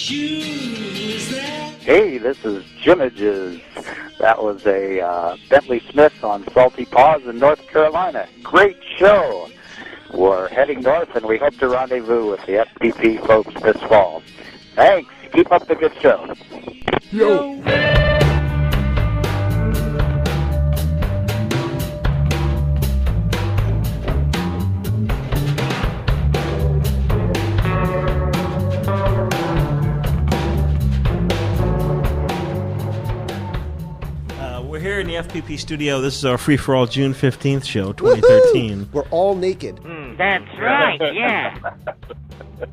Hey, this is Jimages. That was a Bentley Smith on Salty Paws in North Carolina. Great show. We're heading north, and we hope to rendezvous with the FPP folks this fall. Thanks. Keep up the good show. Yo. We're here in the FPP studio. This is our free-for-all June 15th show, 2013. Woohoo! We're all naked. That's right, yeah.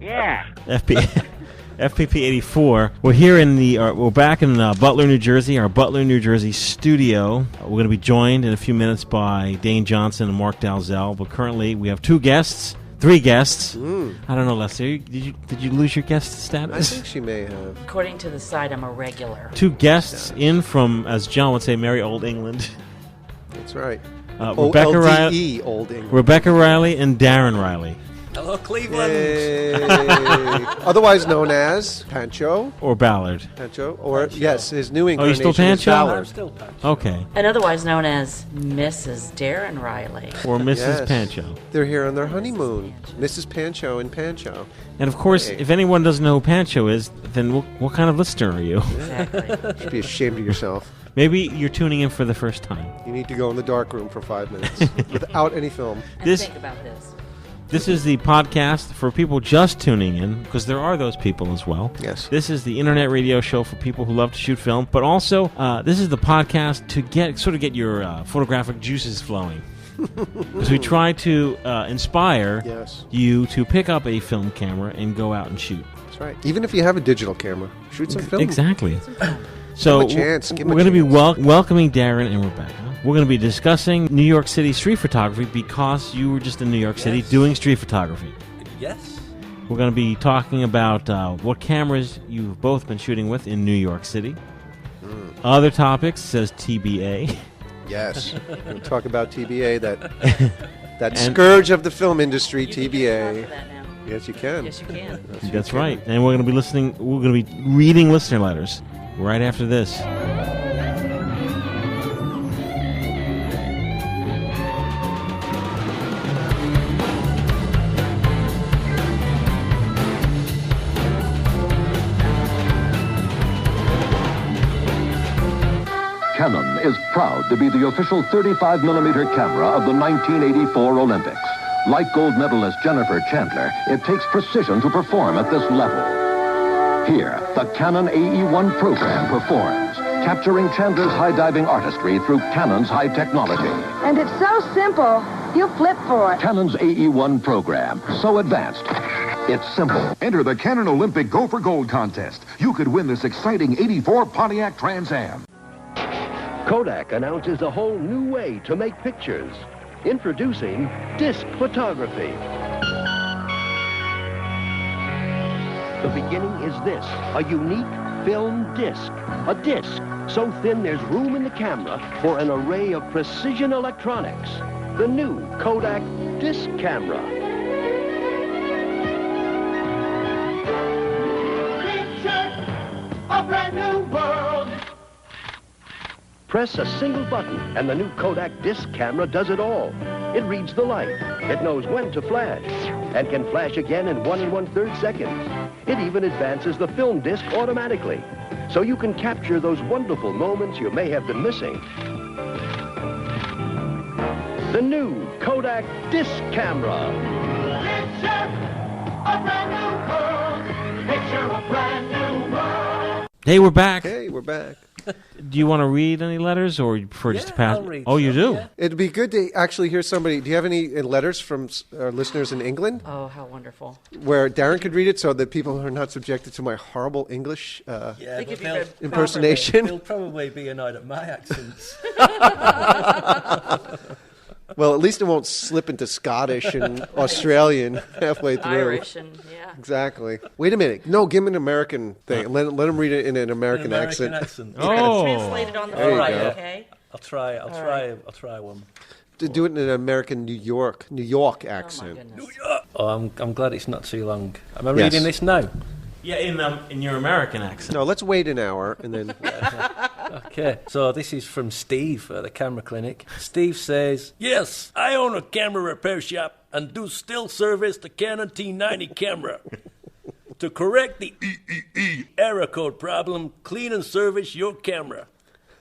Yeah. FPP 84. We're here in we're back in Butler, New Jersey, our Butler, New Jersey studio. We're going to be joined in a few minutes by Dane Johnson and Mark Dalzell, but currently we have three guests. I don't know, Lester. Did you lose your guest status? I think she may have. According to the site, I'm a regular. Two guests in from, as John would say, merry old England. That's right. Rebecca Riley, Old England. Rebecca Riley and Darren Riley. Hello, Cleveland. Otherwise known as Pancho. Or Ballard. Pancho. Or, Pancho. Yes, his new incarnation still is Pancho? Ballard. I'm still Pancho. Okay. And otherwise known as Mrs. Darren Riley. Or Mrs. Yes. Pancho. They're here on their honeymoon. Mrs. Pancho and Pancho. And of course, if anyone doesn't know who Pancho is, then what kind of listener are you? Exactly. You should be ashamed of yourself. Maybe you're tuning in for the first time. You need to go in the dark room for 5 minutes without any film. And think about this. This is the podcast for people just tuning in, because there are those people as well. Yes. This is the internet radio show for people who love to shoot film, but also this is the podcast to get your photographic juices flowing. Because we try to inspire you to pick up a film camera and go out and shoot. That's right. Even if you have a digital camera, shoot some film. Exactly. So Give 'em a chance. we're going to be welcoming Darren and Rebecca. We're going to be discussing New York City street photography because you were just in New York City doing street photography. Yes. We're going to be talking about what cameras you've both been shooting with in New York City. Other topics says TBA. Yes. We'll talk about TBA, that scourge of the film industry, TBA. Yes, you can. Yes, you can. That's right. And we're going to be we're going to be reading listener letters right after this. Canon is proud to be the official 35mm camera of the 1984 Olympics. Like gold medalist Jennifer Chandler, it takes precision to perform at this level. Here, the Canon AE-1 program performs, capturing Chandler's high-diving artistry through Canon's high technology. And it's so simple, you'll flip for it. Canon's AE-1 program, so advanced, it's simple. Enter the Canon Olympic Go for Gold contest. You could win this exciting 84 Pontiac Trans Am. Kodak announces a whole new way to make pictures. Introducing disc photography. The beginning is this, a unique film disc. A disc so thin there's room in the camera for an array of precision electronics. The new Kodak disc camera. Picture a brand new world. Press a single button, and the new Kodak disc camera does it all. It reads the light. It knows when to flash, and can flash again in 1 1/3 seconds. It even advances the film disc automatically, so you can capture those wonderful moments you may have been missing. The new Kodak disc camera. Picture a brand new world. Picture a brand new world. Hey, we're back. Hey, we're back. Do you want to read any letters, or you prefer just to pass? I'll read you some, do? yeah. It'd be good to actually hear somebody. Do you have any letters from our listeners in England Oh, how wonderful. where Darren could read it so that people are not subjected to my horrible English Yeah, Think but if you read impersonation? He'll probably be annoyed at my accents. Well, at least it won't slip into Scottish and Australian halfway through. Irish and, yeah. Exactly. Wait a minute. No, give him an American thing. Let him read it in an American accent. Oh. Translated on the There you fly, go. okay? I'll try one. To do it in an American New York accent. Oh, my goodness. Oh, I'm glad it's not too long. Am I Yes. reading this now? Yeah, in your American accent. No, let's wait an hour and then. Okay, so this is from Steve at the camera clinic. Steve says, "Yes, I own a camera repair shop and do still service the Canon T90 camera. To correct the error code problem, clean and service your camera.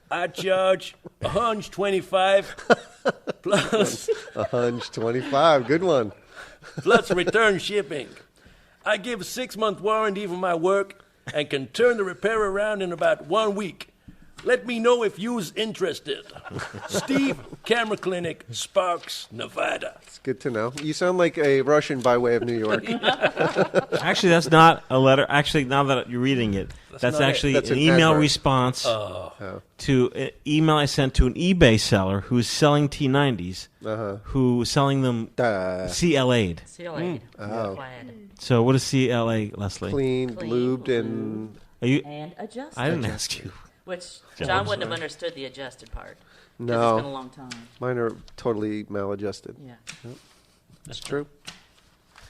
I charge $125 plus $125, good one. plus return shipping. I give a 6-month warranty for my work and can turn the repair around in about 1 week. Let me know if you's interested. Steve, Camera Clinic, Sparks, Nevada." It's good to know. You sound like a Russian by way of New York. Actually, that's not a letter. Actually, now that you're reading it, that's actually That's an an email advert. response to an email I sent to an eBay seller who's selling T90s, who's selling them CLA'd. CLA'd. Oh. So what is CLA, Leslie? Cleaned, lubed, and... And adjusted. I didn't ask you. Which John wouldn't have understood the adjusted part. 'Cause No. It's been a long time. Mine are totally maladjusted. Yeah. Yep. That's true.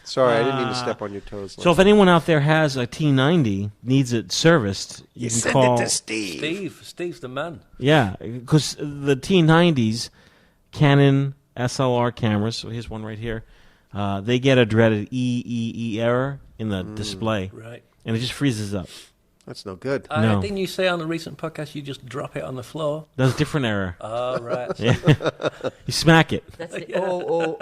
Sorry, I didn't mean to step on your toes. So if anyone out there has a T90, needs it serviced, you can call... Steve's the man. Yeah, because the T90s, Canon SLR cameras, so here's one right here, they get a dreaded EEE error in the display. Right. And it just freezes up. That's no good. No. Didn't you say on the recent podcast you just drop it on the floor? That's a different error. Oh, right. Yeah. You smack it. That's the error.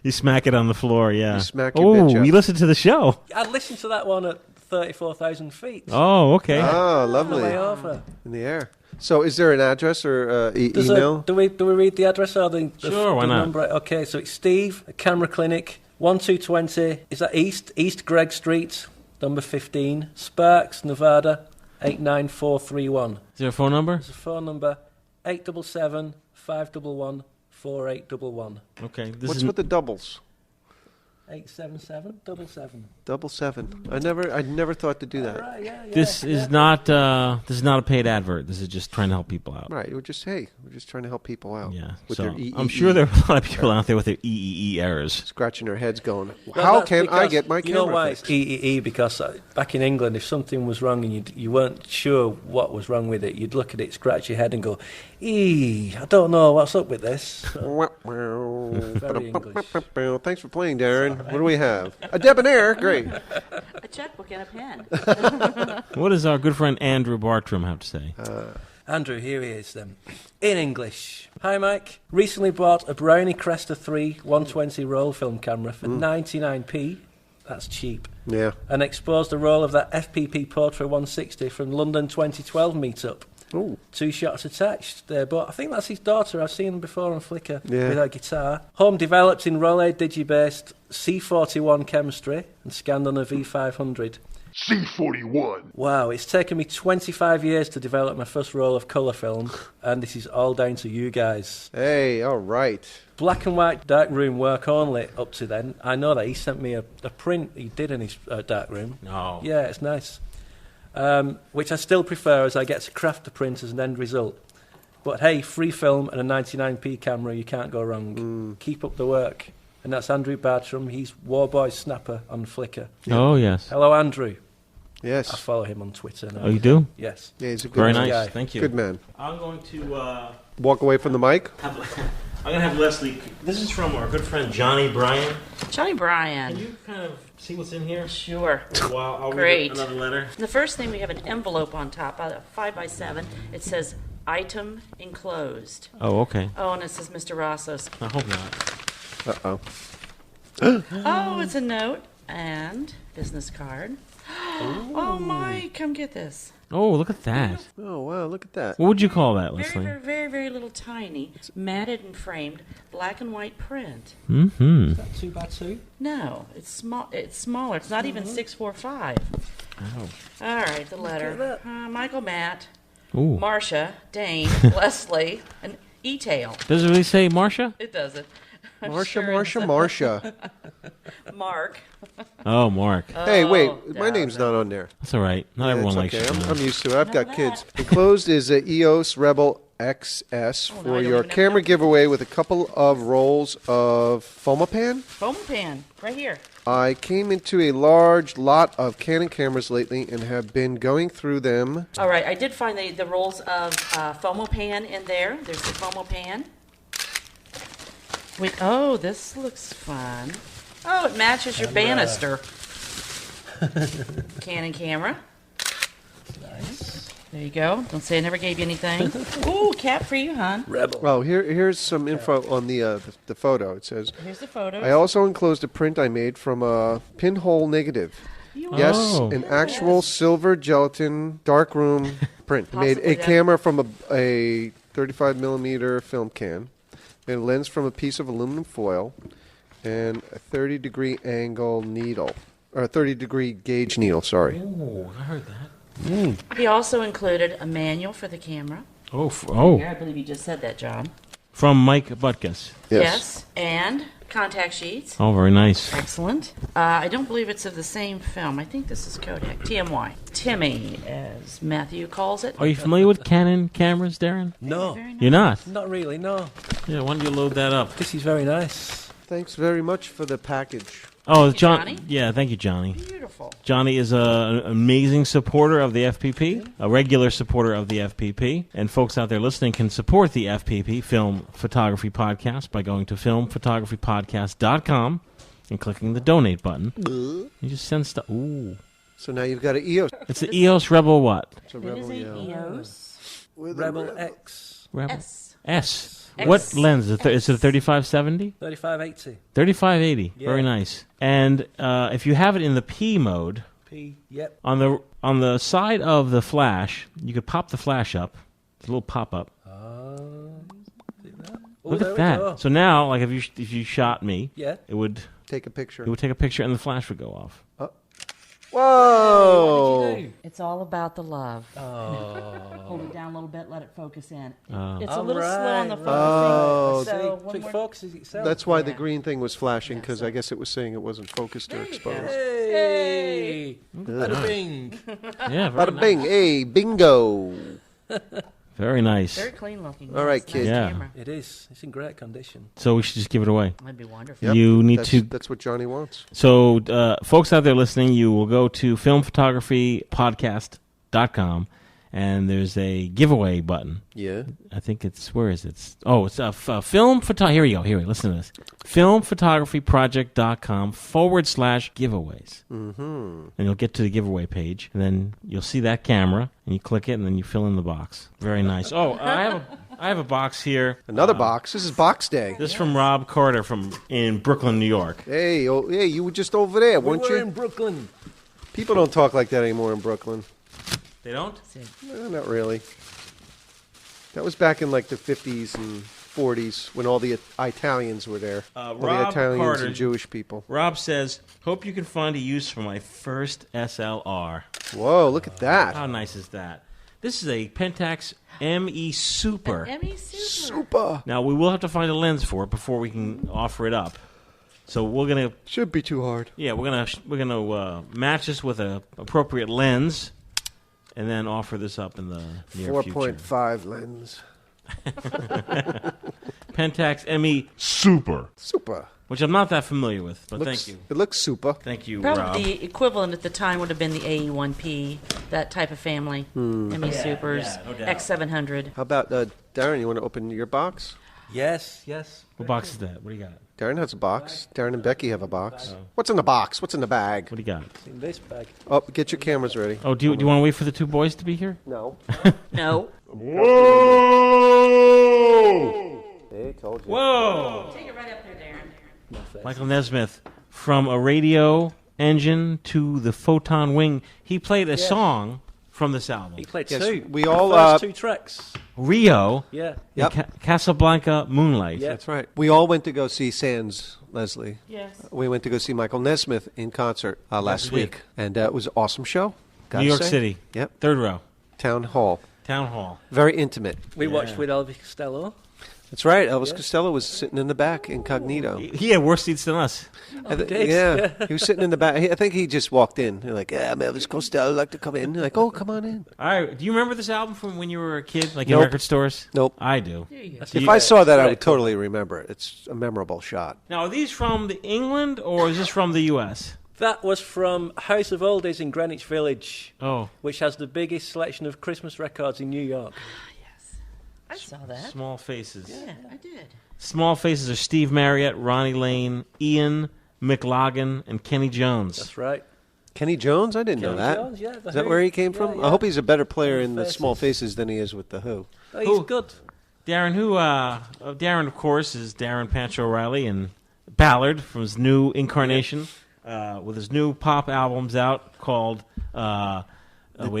You smack it on the floor, yeah. You smack your bitch up. you listened to the show. I listened to that one at 34,000 feet. Oh, okay. Oh, On the lovely. way over. In the air. So is there an address or email? Do we read the address or the Sure, why the not? number? Okay, so it's Steve, Camera Clinic, 1220. Is that East Gregg Street, number 15, Sparks, Nevada, 89431. Is there a phone number? There's a phone number 877-511-4811. Okay. What's with the doubles? 877-77. 777. I never thought to do that. Right, yeah. This is not a paid advert. This is just trying to help people out. Right. We're just trying to help people out. Yeah. With So their EEE. I'm sure there are a lot of people out there with their EEE errors. Scratching their heads going, Well, how that's can I because- get my You camera know why fixed? it's EEE? Because back in England, if something was wrong and you weren't sure what was wrong with it, you'd look at it, scratch your head and go, I don't know what's up with this. Very English. Thanks for playing, Darren. What do we have? A debonair. Great. A checkbook and a pen. What does our good friend Andrew Bartram have to say? Andrew, here he is then. In English. Hi, Mike. Recently bought a Brownie Cresta 3 120 roll film camera for 99p. That's cheap. Yeah. And exposed a roll of that FPP Portrait 160 from London 2012 meetup. Ooh. 2 shots attached there, but I think that's his daughter. I've seen them before on Flickr Yeah. with her guitar. Home developed in Rolleid Digi-based C41 chemistry and scanned on a V500. C41. Wow, it's taken me 25 years to develop my first roll of colour film, and this is all down to you guys. Hey, all right. Black and white darkroom work only up to then. I know that he sent me a print he did in his darkroom. No. Yeah, it's nice. Which I still prefer as I get to craft the print as an end result. But hey, free film and a 99p camera, you can't go wrong. Keep up the work. And that's Andrew Bartram. He's Warboy Snapper on Flickr. Oh, yes. Hello, Andrew. I Yes. follow him on Twitter now. Oh, you do? Yes. Yeah, he's a good Very man. nice. guy. Thank you. Good man. I'm going to Walk away from the mic. I'm going to have Leslie. This is from our good friend Johnny Bryan. Johnny Bryan. Can you kind of see what's in here? Sure. While I'll Great. read another letter. The first thing, we have an envelope on top, a 5x7. It says, item enclosed. Oh, okay. Oh, and it says Mr. Rossos. I hope not. Uh-oh. Oh, it's a note and business card. Oh, Mike, come get this. Oh, look at that. Oh, wow, look at that. What would you call that, Very, Leslie? very, very, very little tiny, matted and framed, black and white print. Mm-hmm. Is that 2x2? No, it's small. It's smaller. It's not even 645. Oh. All right, the letter. Michael, Matt, Ooh. Marcia, Dane, Leslie, and E-Tail. Does it really say Marcia? It doesn't. I'm Marcia, sure Marcia, it's- Marcia. Mark. Oh, Mark. Hey, wait, my no, name's not on there. That's all right. Not Yeah, everyone it's likes okay. you. I'm used to it. I've got kids. Enclosed is a EOS Rebel XS Oh, no, I for don't your even know camera that. giveaway with a couple of rolls of Fomapan. Foam pan, right here. I came into a large lot of Canon cameras lately and have been going through them. All right, I did find the rolls of Fomopan in there. There's the Fomopan. Wait, oh, this looks fun. Oh, it matches your banister. Canon camera. Nice. There you go. Don't say I never gave you anything. Ooh, cap for you, hon. Rebel. Oh, here's some info on the photo. It says, Here's the photos. I also enclosed a print I made from a pinhole negative. Yes, an actual silver gelatin darkroom print. Made a camera from a 35 millimeter film can. Made a lens from a piece of aluminum foil. And a 30-degree angle needle. Or a 30-degree gauge needle, sorry. Oh, I heard that. He also included a manual for the camera. Oh. I believe you just said that, John. From Mike Butkus. Yes. And contact sheets. Oh, very nice. Excellent. I don't believe it's of the same film. I think this is Kodak. TMY. Timmy, as Matthew calls it. Are you familiar with Canon cameras, Darren? No. Very nice. You're not? Not really, no. Yeah, why don't you load that up? This is very nice. Thanks very much for the package. Oh, Johnny? Yeah, thank you, Johnny. Beautiful. Johnny is an amazing supporter of the FPP, a regular supporter of the FPP. And folks out there listening can support the FPP, Film Photography Podcast, by going to filmphotographypodcast.com and clicking the donate button. You just send stuff. Ooh. So now you've got an EOS. It's the EOS Rebel what? It's a It Rebel is a yellow. EOS Rebel X. Rebel? S. S. What lens? Is it a 3570? 3580. 3580. Yeah. Very nice. And if you have it in the P mode, P, yep. on the side of the flash, you could pop the flash up. It's a little pop up. Look at that. So now, like if you shot me, it would take a picture. It would take a picture and the flash would go off. Whoa! What did you do? It's all about the love. Oh. Hold it down a little bit, let it focus in. Oh. It's a little slow on the focusing. Oh. So See, one it more- focuses itself. That's why the green thing was flashing, because I guess it was saying it wasn't focused or exposed. Hey! Bada bing! Yeah, very Bada bing, hey, bingo! Very nice. Very clean looking. All right, Nice kid. Yeah. camera. It is. It's in great condition. So we should just give it away. That'd be wonderful. Yep, You need that's, to. That's what Johnny wants. So, folks out there listening, you will go to filmphotographypodcast.com, and there's a giveaway button. Yeah. I think it's, where is it? It's film photo. Here we go. Listen to this. filmphotographyproject.com/giveaways. Mm-hmm. And you'll get to the giveaway page, and then you'll see that camera, and you click it, and then you fill in the box. Very nice. Oh, I have a box here. Another box. This is box day. This is from Rob Carter in Brooklyn, New York. Hey, hey, you were just over there, weren't We're you? in Brooklyn. People don't talk like that anymore in Brooklyn. They don't? No, not really. That was back in like the 50s and 40s when all the Italians were there. All the Rob Italians Carter, and Jewish people. Rob says, hope you can find a use for my first SLR. Whoa, look at that. How nice is that? This is a Pentax ME Super. Emmy Super. Super. Now, we will have to find a lens for it before we can offer it up. So we're going to... Should be too hard. Yeah, we're gonna match this with an appropriate lens and then offer this up in the near future. 4.5 lens. Pentax ME Super. Super. Which I'm not that familiar with, but Looks, thank you. It looks super. Thank you, Rob. Probably the equivalent at the time would have been the AE1P, that type of family. Emmy Supers, no doubt. X700. How about, Darren, you want to open your box? Yes. What box is that? What do you got? Darren has a box. Darren and Becky have a box. What's in the box? What's in the bag? What do you got? It's in this bag. Oh, get your cameras ready. Oh, do you want to wait for the two boys to be here? No. No. Whoa! Hey, told you. Whoa! Take it right up there, Darren. Michael Nesmith, from a radio engine to the photon wing. He played a song from this album. He played Yes, two. we all, First two tracks. Rio, Yeah. Yep. Casablanca Moonlight. Yeah. That's right. We all went to go see Sands, Leslie. Yes. We went to go see Michael Nesmith in concert last we did. week. And it was an awesome show. Gotta New York say. City. Yep. Third row. Town Hall. Town Hall. Very intimate. We watched with Elvis Costello. That's right. Elvis Costello was sitting in the back, incognito. He had worse seats than us. Yeah, he was sitting in the back. I think he just walked in. They're like, "Yeah, I'm Elvis Costello. I'd like to come in." They're like, "Oh, come on in." All right. Do you remember this album from when you were a kid, like in Nope. record stores? Nope. I do. If I saw that, I would totally remember it. It's a memorable shot. Now, are these from England or is this from the U.S.? That was from House of Oldies in Greenwich Village, Oh, which has the biggest selection of Christmas records in New York. I saw that. Small Faces. Yeah, I did. Small Faces are Steve Marriott, Ronnie Lane, Ian McLagan, and Kenny Jones. That's right. Kenny Jones? I didn't know that. Jones, yeah, Is that where he came from? Yeah. I hope he's a better player in the Faces. Small Faces than he is with the Who. Oh, he's good. Darren, Darren, of course, is Darren Pancho Riley and Ballard from his new incarnation with his new pop albums out called, wait a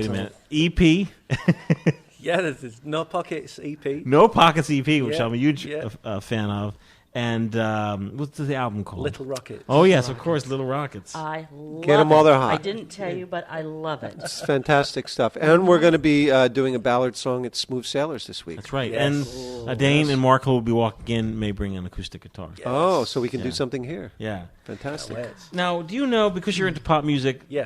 minute, EP. Yeah, there's No Pockets EP. No Pockets EP, which Yeah, I'm a huge yeah. fan of. And what's the album called? Little Rockets. Oh, yes, of course, Little Rockets. I love Get 'em while they're hot. I didn't tell you, but I love it. It's fantastic stuff. And we're going to be doing a Ballard song at Smooth Sailors this week. That's right. Yes. And Dane and Mark will be walking in, may bring an acoustic guitar. Oh, so we can do Yeah. something here. Yeah. Fantastic. Now, do you know, because you're into pop music, Yeah.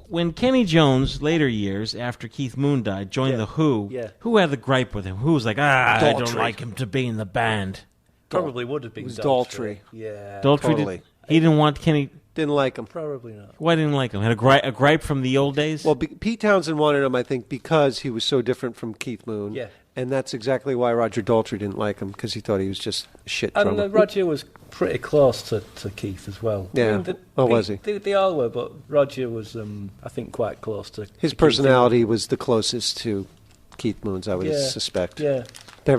when Kenny Jones, later years, after Keith Moon died, joined Yeah. The Who, Yeah. who had the gripe with him? Who was like, I don't Daltrey. like him to be in the band? Probably would have been It was Daltrey. Daltrey. Yeah. Daltrey totally. he didn't want Kenny. Didn't like him. Probably not. Why didn't he like him? Had a gripe from the old days? Well, Pete Townsend wanted him, I think, because he was so different from Keith Moon. Yeah. And that's exactly why Roger Daltrey didn't like him, because he thought he was just a shit drummer. And Roger was pretty close to Keith as well. Yeah. Was he? They all were, but Roger was, I think, quite close to His to personality was the closest to Keith Moon's, I would Yeah. suspect. Yeah.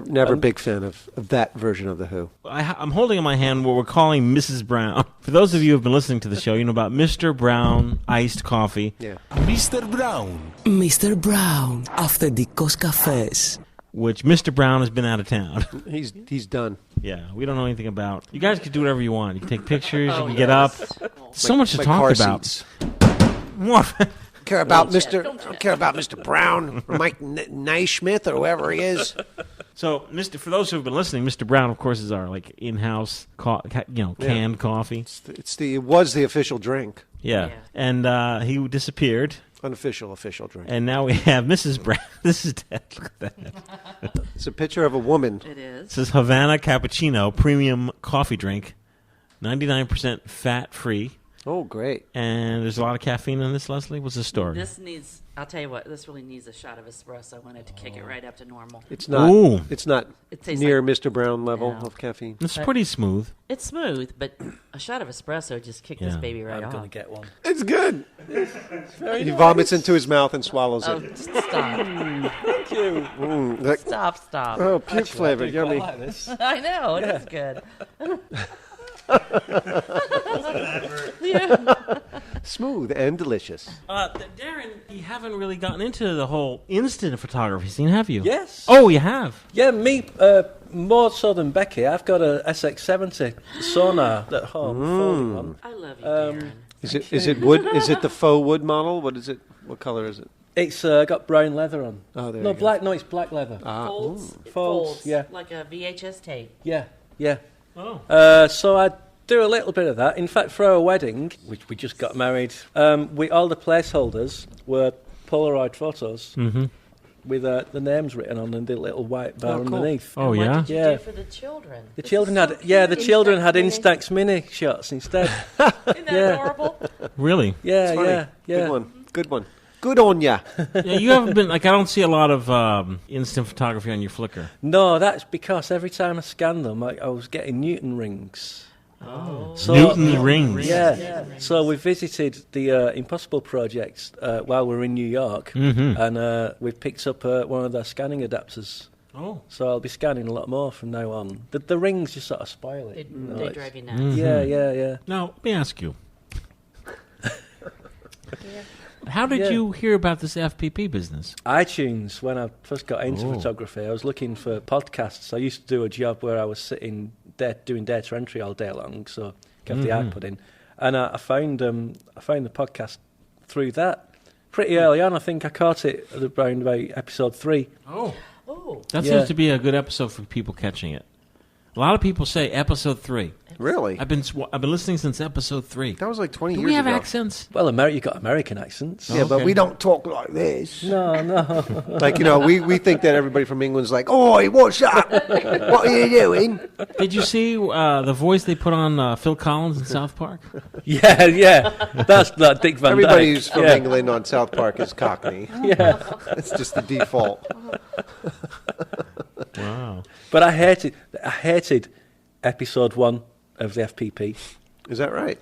Never a big fan of that version of The Who. I'm holding in my hand what we're calling Mrs. Brown. For those of you who have been listening to the show, you know about Mr. Brown iced coffee. Yeah. Mr. Brown. Mr. Brown, after the Cos Cafés. Which Mr. Brown has been out of town. He's done. Yeah, we don't know anything about. You guys can do whatever you want. You can take pictures. You can yes. get up. So much to My talk car about. seats. More. Care about care about Mr. Brown or Mike Naismith or whoever he is. So, for those who have been listening, Mr. Brown, of course, is our in-house, canned coffee. It was the official drink. Yeah, and he disappeared. Unofficial official drink. And now we have Mrs. Brown. This is dead. Look at that. It's a picture of a woman. It It is. says Havana Cappuccino Premium Coffee Drink, 99% fat-free. Oh, great. And there's a lot of caffeine in this, Leslie. What's the story? This needs, I'll tell you what, this really needs a shot of espresso. I wanted to kick it right up to normal. It's not. Ooh. It's not It tastes near like- Mr. Brown level No. of caffeine. It's pretty smooth. It's smooth, but a shot of espresso just kicked this Yeah. baby right I'm off. going to get one. It's good. He vomits into his mouth and swallows Oh, it. stop. Thank you. Like, Stop. oh, puke flavor, I do quite yummy. like this. I know, it is good. Yeah. Smooth and delicious. Darren, you haven't really gotten into the whole instant photography scene, have you? Yes. Oh, you have? Yeah, me, more so than Becky. I've got a SX70 sonar at home. 41. I love you, Darren. Is it wood? Is it the faux wood model? What is it? What color is it? It's got brown leather on. Oh, there no, you go. black. No, it's black leather. Folds, it Folds, folds yeah. like a VHS tape. Yeah, yeah. Oh. So I do a little bit of that. In fact, for our wedding, which we just got married, all the placeholders were Polaroid photos with the names written on and the little white bar Oh, cool. underneath. Oh, What yeah? did you Yeah. do for the children? The This children is had so the cute. children had Instax Instax mini shots instead. Mini. Isn't that Yeah. adorable? Really? Yeah, It's funny. yeah, yeah. Good one. Good one. Good on ya. Yeah, you haven't been, I don't see a lot of instant photography on your Flickr. No, that's because every time I scanned them, I was getting Newton rings. Oh. So, Newton rings. Yeah. So we visited the Impossible Project while we were in New York, and we picked up one of their scanning adapters. Oh. So I'll be scanning a lot more from now on. The rings just sort of spoil it. They drive you nuts. Yeah. Now, let me ask you. How did you hear about this FPP business? iTunes, when I first got into photography, I was looking for podcasts. I used to do a job where I was sitting there doing data entry all day long, so kept the output in. And I found the podcast through that. Pretty early on, I think I caught it around about episode 3. Oh. Oh. That seems to be a good episode for people catching it. A lot of people say episode 3. Really? I've been listening since episode 3. That was like 20 years ago. Do we have accents? Well, you got American accents. Yeah, but we don't talk like this. No. Like, we think that everybody from England's like, "Oi, what's up? What are you doing?" Did you see the voice they put on Phil Collins in South Park? Yeah. That's like Dick Van Dyke. Everybody who's from England on South Park is Cockney. Yeah. It's just the default. Wow. But I hated episode 1 of the FPP. Is that right?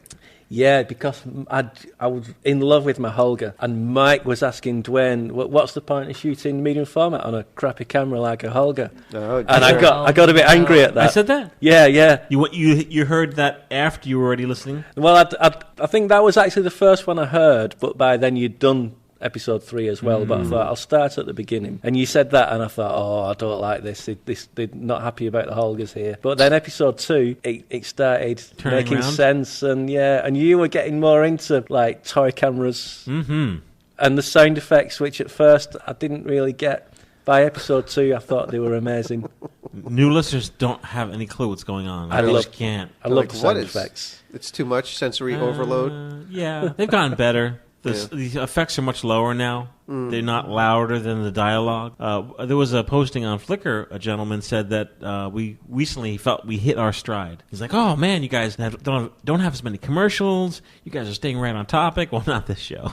Yeah, because I was in love with my Holga, and Mike was asking Dwayne, "What's the point of shooting medium format on a crappy camera like a Holga?" Oh, and I got a bit angry at that. I said that. Yeah. You heard that after you were already listening? Well, I think that was actually the first one I heard, but by then you'd done episode 3 as well, but I thought I'll start at the beginning. And you said that, and I thought, I don't like this. They're not happy about the Holgers here. But then episode 2, it started turning making around. sense, and you were getting more into like toy cameras and the sound effects, which at first I didn't really get. By episode 2, I thought they were amazing. New listeners don't have any clue what's going on. I just can't. I love the sound effects. It's too much sensory overload. Yeah, they've gotten better. The effects are much lower now. They're not louder than the dialogue. There was a posting on Flickr. A gentleman said that we recently felt we hit our stride. He's like, "Oh man, you guys don't have as many commercials. You guys are staying right on topic." Well, not this show.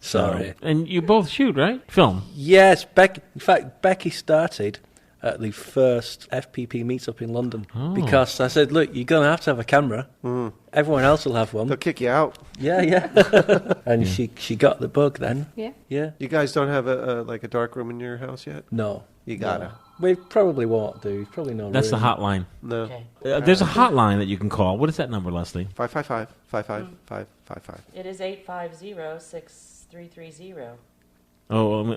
Sorry. And you both shoot, right? Film. Yes, in fact, Becky started at the first FPP meetup in London because I said, "Look, you're going to have a camera. Everyone else will have one. They'll kick you out." Yeah. And she got the bug then. Yeah. You guys don't have a dark room in your house yet? No. You gotta. No. We probably won't do. Probably no. That's room. the hotline. No. Okay. There's a hotline that you can call. What is that number, Leslie? 555-555-555. It is 850-6330. Oh,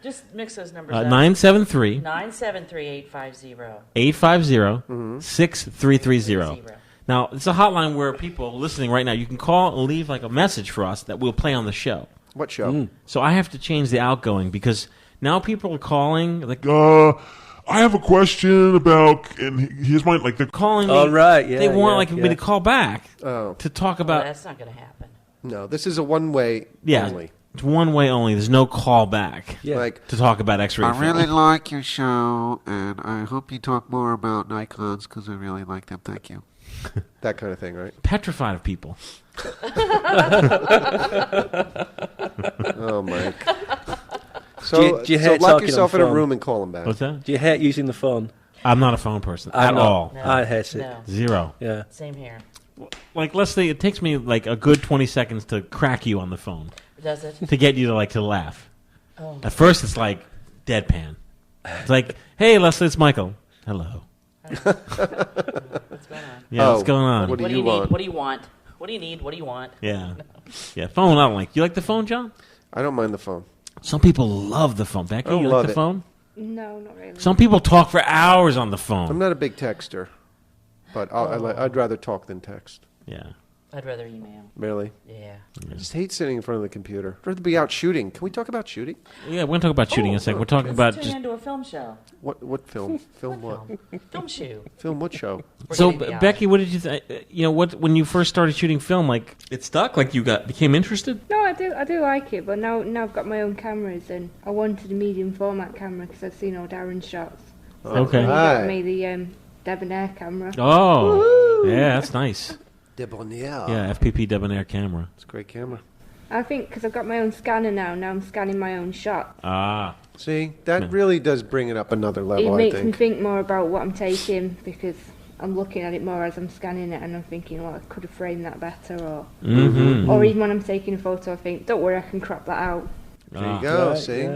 Just mix those numbers up. 973 973-850. 850-6330. Now, it's a hotline where people listening right now, you can call and leave like a message for us that we'll play on the show. What show? So I have to change the outgoing because now people are calling like, I have a question about, and here's mine. Like they're calling me. Oh, right, yeah. They want me to call back to talk about. That's not going to happen. No, this is a one-way only. It's one way only. There's no call back to talk about X-ray film. I really like your show, and I hope you talk more about Nikons because I really like them. Thank you. That kind of thing, right? Petrified of people. Oh, Mike. So do you hate lock talking yourself on in the a phone? room and call them back. What's that? Do you hate using the phone? I'm not a phone person at all. No. I hate it. No. Zero. Yeah. Same here. Like, Leslie, it takes me like a good 20 seconds to crack you on the phone. Does it? To get you to laugh. Oh. At first, it's like deadpan. It's like, "Hey, Leslie, it's Michael. Hello." What's going on? Yeah, what's going on? What do you need? want? What do you want? What do you need? What do you want? Yeah. Yeah, phone I don't like. You like the phone, John? I don't mind the phone. Some people love the phone. Becky, I don't you love like the it. phone? No, not really. Some people talk for hours on the phone. I'm not a big texter, but I'd rather talk than text. Yeah. I'd rather email. Really? Yeah. I just hate sitting in front of the computer. I'd rather be out shooting. Can we talk about shooting? Yeah, we're going to talk about shooting in a second. We're talking about Turn just... into a film show. What film? Film what? Film shoot. Film what show? So, Becky, what did you think? When you first started shooting film, like, it stuck? Like, you became interested? No, I do like it, but now I've got my own cameras, and I wanted a medium format camera because I've seen all Darren's shots. So Okay. he got me the Debonair camera. Oh, Woo-hoo! yeah, that's nice. Debonair. Yeah, FPP Debonair camera. It's a great camera. I think because I've got my own scanner now I'm scanning my own shots. Ah. See, that really does bring it up another level, It makes I me think. think more about what I'm taking because I'm looking at it more as I'm scanning it and I'm thinking, well, I could have framed that better or or even when I'm taking a photo I think, don't worry, I can crop that out. There you go, Right, see?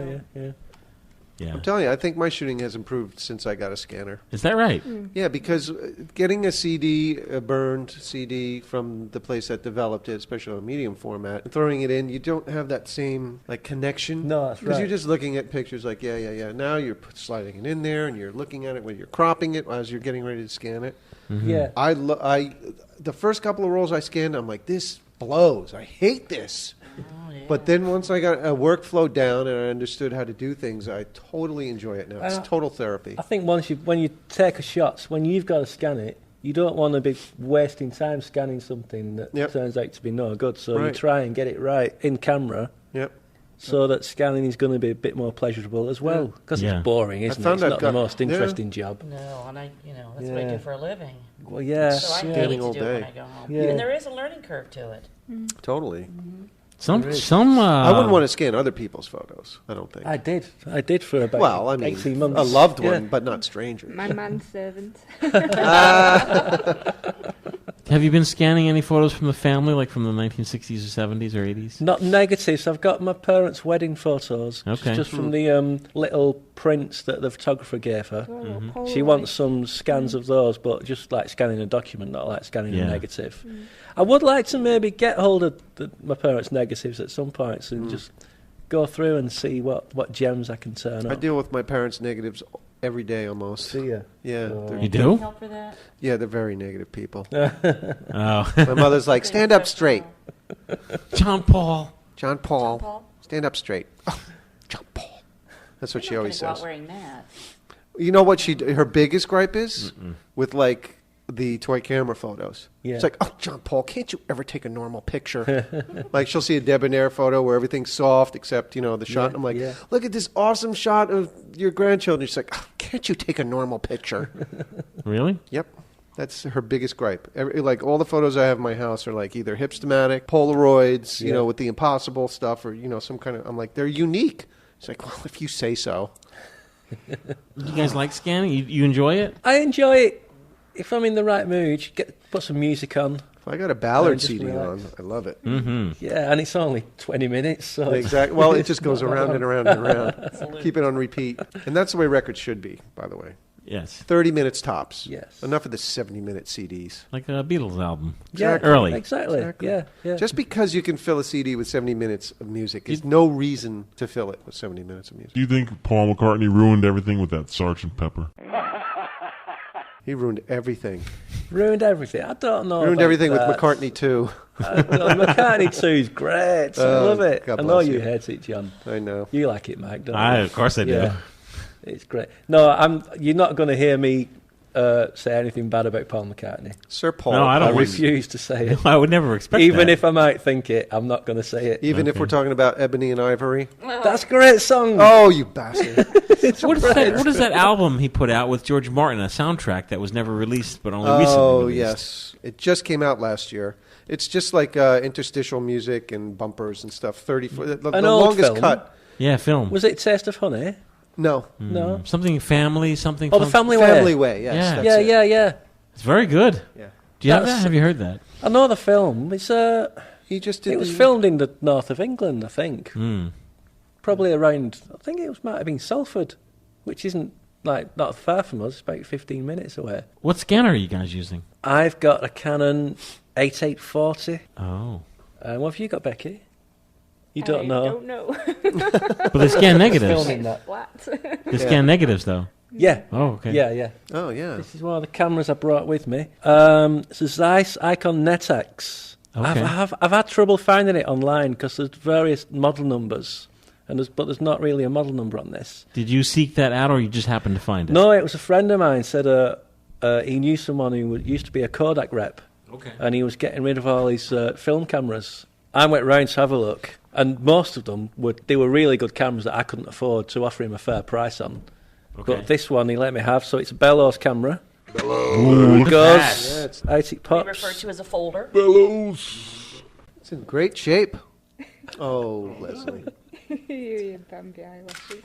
Yeah. I'm telling you, I think my shooting has improved since I got a scanner. Is that right? Yeah, because getting a CD, a burned CD from the place that developed it, especially on a medium format, and throwing it in, you don't have that same connection. No, that's Because right. you're just looking at pictures like, yeah. Now you're sliding it in there, and you're looking at it when you're cropping it as you're getting ready to scan it. Yeah. The first couple of rolls I scanned, I'm like, this blows. I hate this. Oh, yeah. But then once I got a workflow down and I understood how to do things, I totally enjoy it now. It's total therapy. I think when you take a shot, when you've got to scan it, you don't want to be wasting time scanning something that turns out to be no good. So you try and get it right in camera. Yep. So that scanning is going to be a bit more pleasurable as well, because it's boring, isn't it? It's not the most interesting job. No, and that's what I do for a living. Well, yeah, so I scanning all do day. It when I go home. Yeah. And there is a learning curve to it. Totally. Mm-hmm. I wouldn't want to scan other people's photos. I don't think. I did for about 18 months. A loved one, but not strangers. My manservant. Have you been scanning any photos from the family, like from the 1960s or 70s or 80s? Not negatives. I've got my parents' wedding photos. Okay. Just from the little prints that the photographer gave her. She wants some scans of those, but just like scanning a document, not like scanning a negative. I would like to maybe get hold of my parents' negatives at some points and just go through and see what gems I can turn up. I deal with my parents' negatives every day almost. See ya? Yeah. You do? Help for that? Yeah, they're very negative people. Oh. My mother's like, stand up straight. John Paul, stand up straight. Oh, John Paul. That's what she always Go out says. wearing that. You know what her biggest gripe is? With like the toy camera photos. Yeah. It's like, oh, John Paul, can't you ever take a normal picture? Like she'll see a debonair photo where everything's soft except, the shot. And I'm like, look at this awesome shot of your grandchildren. She's like, oh, can't you take a normal picture? Really? Yep. That's her biggest gripe. Like all the photos I have in my house are like either hipstamatic, Polaroids, with the impossible stuff or, some kind of, I'm like, they're unique. It's like, well, if you say so. You guys like scanning? You enjoy it? I enjoy it. If I'm in the right mood, put some music on. If I got a Ballard CD on, I love it. Mm-hmm. Yeah, and it's only 20 minutes. So exactly. Well, it just goes around and around and around. Keep it on repeat. And that's the way records should be, by the way. Yes. 30 minutes tops. Yes. Enough of the 70-minute CDs. Like a Beatles album. Exactly. Early. Exactly. Yeah. Just because you can fill a CD with 70 minutes of music is no reason to fill it with 70 minutes of music. Do you think Paul McCartney ruined everything with that Sgt. Pepper? He ruined everything. Ruined everything. I don't know. Ruined everything with McCartney 2. McCartney 2 is great. I love it. God I know bless you you. hate it, John. I know. You like it, Mike, don't you? Of course I do. Yeah. It's great. No, you're not going to hear me say anything bad about Paul McCartney. Sir Paul. No, I refuse to say it. I would never expect Even that. if I might think it, I'm not going to say it. Even if we're talking about Ebony and Ivory. That's a great song. Oh, you bastard. What is that album he put out with George Martin, a soundtrack that was never released but only recently released? Oh, yes. It just came out last year. It's just like interstitial music and bumpers and stuff. The longest film. cut. Yeah, film. Was it Taste of Honey? No. No. Something family, something... Oh, the Family Way. Family Way, yes. Yeah. It's very good. Yeah. Do you have that? Have you heard that? I know the film. It's He just did It was filmed in the north of England, I think. Probably around, I think it might have been Salford, which isn't not far from us, about 15 minutes away. What scanner are you guys using? I've got a Canon 8840. Oh. What have you got, Becky? You don't know. I don't know. But they scan negatives. Filming that. They scan negatives, thoh. Yeah. Oh, okay. Yeah. Oh, yeah. This is one of the cameras I brought with me. It's a Zeiss Icon NetX. Okay. I've had trouble finding it online because there's various model numbers, but there's not really a model number on this. Did you seek that out, or you just happened to find it? No, it was a friend of mine said he knew someone who used to be a Kodak rep. Okay. And he was getting rid of all his film cameras. I went round to have a look, and most of them were really good cameras that I couldn't afford to offer him a fair price on. Okay. But this one he let me have, so it's a Bellows camera. Ooh, It goes, out it pops. Referred to as a folder. Bellows. It's in great shape. Oh, Leslie. You and Bambi eyelashes.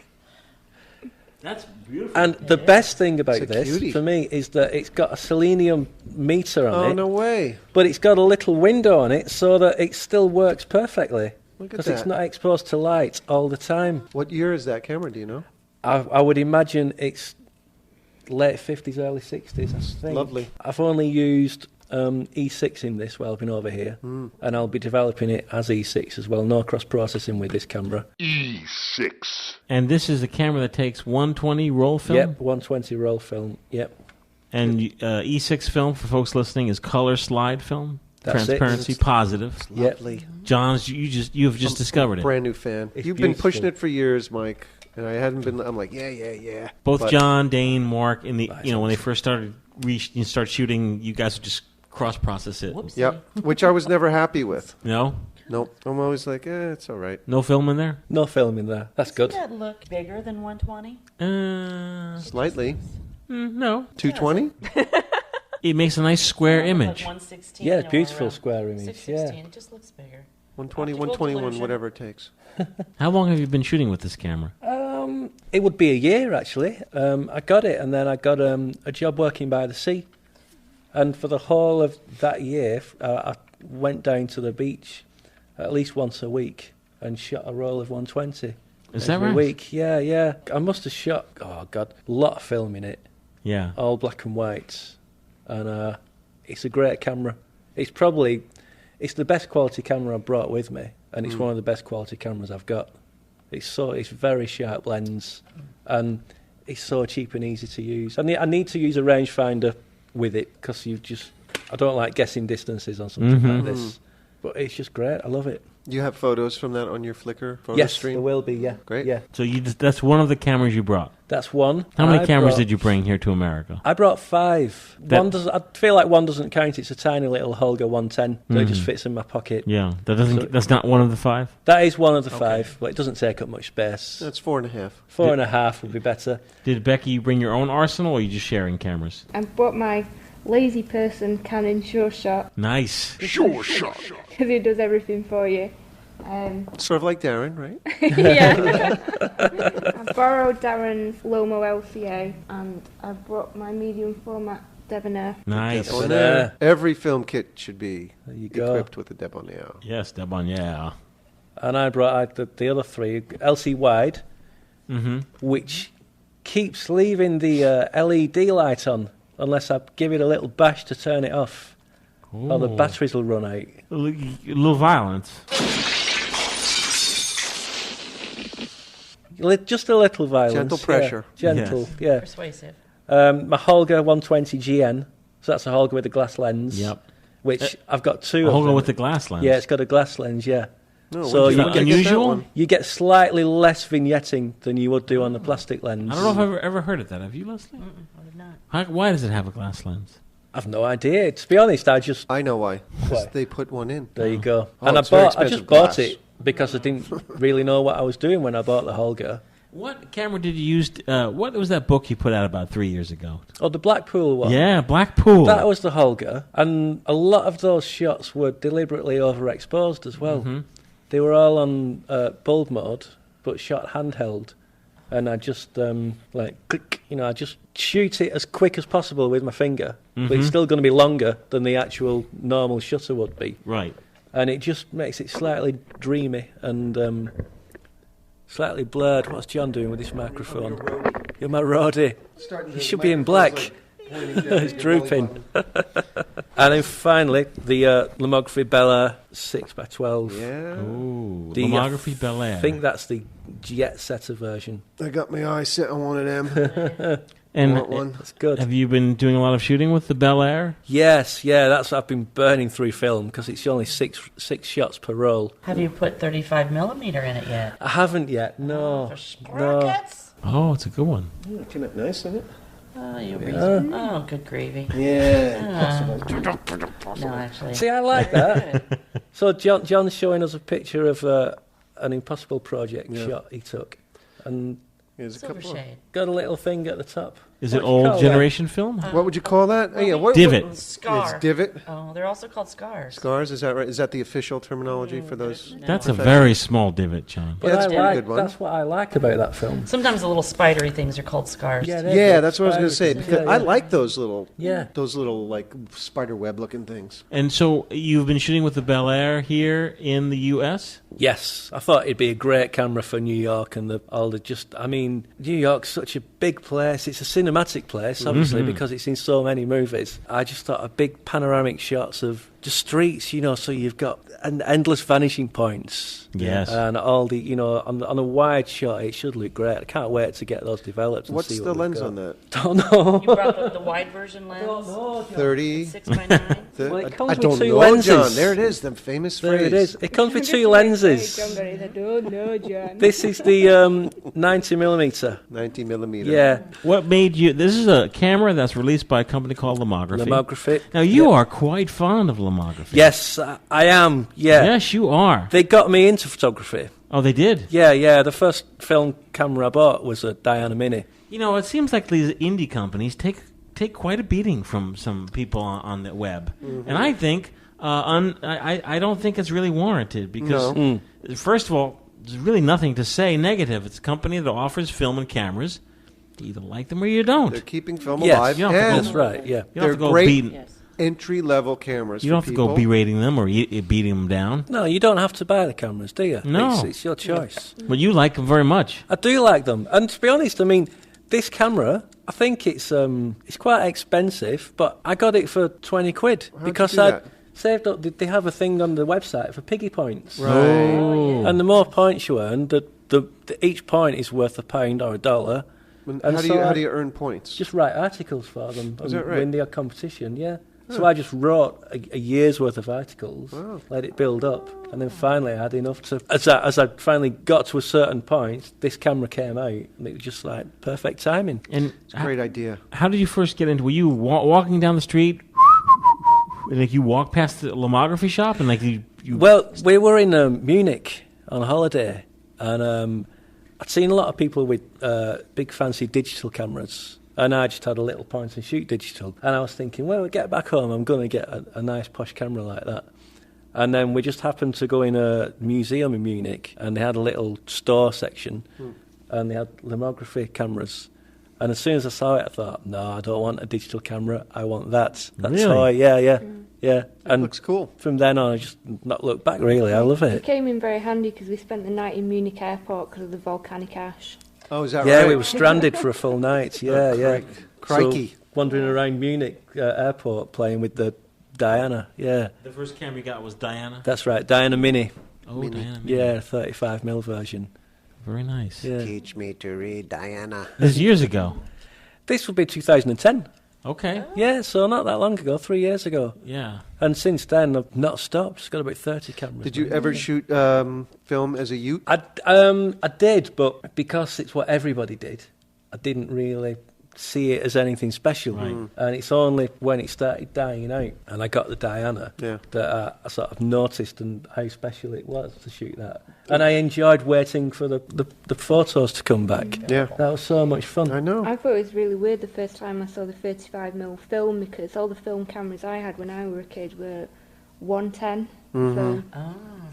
That's beautiful. And the best thing about It's a this, cutie. for me, is that it's got a selenium meter on it. Oh, no way. But it's got a little window on it so that it still works perfectly. Look at Because that. it's not exposed to light all the time. What year is that camera, do you know? I would imagine it's late 50s, early 60s, I think. Lovely. I've only used E6 in this while I've been over here, and I'll be developing it as E6 as well. No cross-processing with this camera. E6. And this is a camera that takes 120 roll film? Yep, 120 roll film, yep. And E6 film, for folks listening, is color slide film? Transparency, positive. Lovely. John's, you've just discovered it. Brand new fan. It's You've beautiful. been pushing it for years, Mike, and I hadn't been. I'm like, yeah. Both But John, Dane, Mark, when they first started start shooting, you guys would just cross-process it. Whoopsie. Yep, which I was never happy with. No? Nope. I'm always like, it's all right. No film in there? No film in there. That's good. Doesn't that look bigger than 120? Slightly. No. 220? It makes a nice square image. Like 116. Yeah, beautiful square image. 616. Yeah. It just looks bigger. 120, Optical 121, delusion. whatever it takes. How long have you been shooting with this camera? It would be a year, actually. I got it, and then I got a job working by the sea. And for the whole of that year, I went down to the beach at least once a week and shot a roll of 120. Is that every right? week. Yeah. I must have shot, a lot of film in it. Yeah. All black and whites. And it's a great camera. It's the best quality camera I brought with me, and it's one of the best quality cameras I've got. It's very sharp lens, and it's so cheap and easy to use. I need to use a rangefinder with it because I don't like guessing distances on something like this. But it's just great. I love it. You have photos from that on your Flickr photo Yes, stream? there will be. Yeah, Great. Yeah, So that's one of the cameras you brought. that's one. How many cameras did you bring here to America? I brought 5. I feel like one doesn't count. It's a tiny little Holga 110 that just fits in my pocket. Yeah, that's not one of the 5? That is one of the 5, but it doesn't take up much space. That's 4.5. 4.5 would be better. Did Becky bring your own arsenal, or are you just sharing cameras? I bought my lazy person Canon Sure Shot Nice. Sure shot. because it does everything for you. Sort of like Darren, right? Yeah. I borrowed Darren's Lomo LCA and I brought my medium format Debonair. Nice. Debonair. Every film kit should be There you go. equipped with a Debonair. Yes, Debonair. And I brought the other 3 LC wide, which keeps leaving the LED light on unless I give it a little bash to turn it off, or the batteries will run out. A little violence. Just a little violence. Gentle pressure. Yeah. Gentle, yeah. Persuasive. My Holga 120 GN, so that's a Holga with a glass lens. Yep. Which I've got 2 of Holga them. with the glass lens. Yeah, it's got a glass lens, yeah. No, So you you get unusual? You get slightly less vignetting than you would do on the plastic lens. I don't know if I've ever heard of that. Have you, Leslie? I did not. Why does it have a glass lens? I've no idea. To be honest, I know why. 'Cause Why? they put one in. There you go. Oh, And it's very I expensive just bought glass. it because I didn't really know what I was doing when I bought the Holga. What camera did you use? What was that book you put out about 3 years ago? Oh, the Blackpool one. Yeah, Blackpool. That was the Holga. And a lot of those shots were deliberately overexposed as well. They were all on bulb mode, but shot handheld. And I just, click, I just shoot it as quick as possible with my finger. But it's still going to be longer than the actual normal shutter would be. Right. And it just makes it slightly dreamy and slightly blurred. What's John doing with this microphone? You're my roadie. He should be in black. It's drooping. And then finally, the Lomography Bella 6x12. Yeah. Ooh, The, Lomography Bel Air. I think that's the jet setter version. I got my eyes set on one of them. And Want one? That's good. have you been doing a lot of shooting with the Bel Air? Yes, yeah, that's I've been burning through film because it's only six shots per roll. Have you put 35mm in it yet? I haven't yet, no. For sprockets? Oh, it's a good one. Came out nice, isn't it? Oh, you reason. Oh, good gravy. Yeah. No, actually. See, I like that. So John's showing us a picture of an Impossible Project shot he took. And There's a Silver couple. shade. got a little thing at the top. Is What it do you call old that? generation film? What would you call that? Divot. Scar. It's divot. Oh, they're also called scars. Scars, is that right? Is that the official terminology for those? That's a very small divot, John. But that's a pretty I good one. That's what I like about that film. Sometimes the little spidery things are called scars. Yeah, Yeah, that's what I was going to say. Because I yeah. like those little, Yeah. like spider web looking things. And so you've been shooting with the Bel Air here in the U.S.? Yes, I thought it'd be a great camera for New York and New York's such a big place. It's a cinematic place, obviously, because it's in so many movies. I just thought of big panoramic shots of just streets, so you've got endless vanishing points. Yes. And all the, on a wide shot, it should look great. I can't wait to get those developed. And What's see the what lens we've got. on that? Don't know. You brought the wide version lens? 30, 6x9? it? Well, it comes I with don't two know, lenses. John. There it is, the famous phrase. There it is. It comes with two lenses. I don't know, John. This is the 90 millimeter. 90 millimeter. Yeah. What made you? This is a camera that's released by a company called Lomography. Lomography. Now you are quite fond of Lomography. Yes, I am. Yeah. Yes, you are. They got me into photography. Oh, they did? Yeah. The first film camera I bought was a Diana Mini. You know, it seems like these indie companies take quite a beating from some people on the web, and I think I don't think it's really warranted because first of all, there's really nothing to say negative. It's a company that offers film and cameras. You either like them or you don't. They're keeping film alive. That's right. Yeah, they're great entry-level cameras. You don't have to go berating them or beating them down. No, you don't have to buy the cameras, do you? No, it's your choice. But you like them very much. I do like them, and to be honest, I mean, this camera, I think it's quite expensive, but I got it for 20 quid because I saved up. They have a thing on the website for piggy points, right? Oh. And the more points you earn, the each point is worth £1 or $1. And how do you earn points? Just write articles for them and that right? win their competition. Yeah. So I just wrote a year's worth of articles, let it build up, and then finally I had enough to... As I finally got to a certain point, this camera came out, and it was just like perfect timing. And it's a great idea. How did you first get into... Were you walking down the street, and like you walk past the Lomography shop, and like you... Well, we were in Munich on holiday, and I'd seen a lot of people with big fancy digital cameras. And I just had a little point and shoot digital. And I was thinking, well, get back home, I'm going to get a nice posh camera like that. And then we just happened to go in a museum in Munich, and they had a little store section, and they had lomography cameras. And as soon as I saw it, I thought, no, I don't want a digital camera, I want that. That's really? Yeah. And looks cool. From then on, I just not looked back, really. I love it. It came in very handy because we spent the night in Munich airport because of the volcanic ash. Oh, is that right? Yeah, we were stranded for a full night. Yeah. Crikey. So, wandering around Munich airport playing with the Diana. Yeah. The first camera you got was Diana? That's right, Diana Mini. Oh, Diana Mini. Yeah, 35mm version. Very nice. Yeah. Teach me to read Diana. This is years ago. This would be 2010. Okay. Yeah, so not that long ago, 3 years ago. Yeah. And since then, I've not stopped. It's got about 30 cameras. Did you ever shoot film as a youth? I did, but because it's what everybody did, I didn't really see it as anything special. Right. And it's only when it started dying out, and I got the Diana, that I sort of noticed and how special it was to shoot that. And I enjoyed waiting for the photos to come back. Yeah. That was so much fun. I know. I thought it was really weird the first time I saw the 35mm film because all the film cameras I had when I was a kid were 110 film.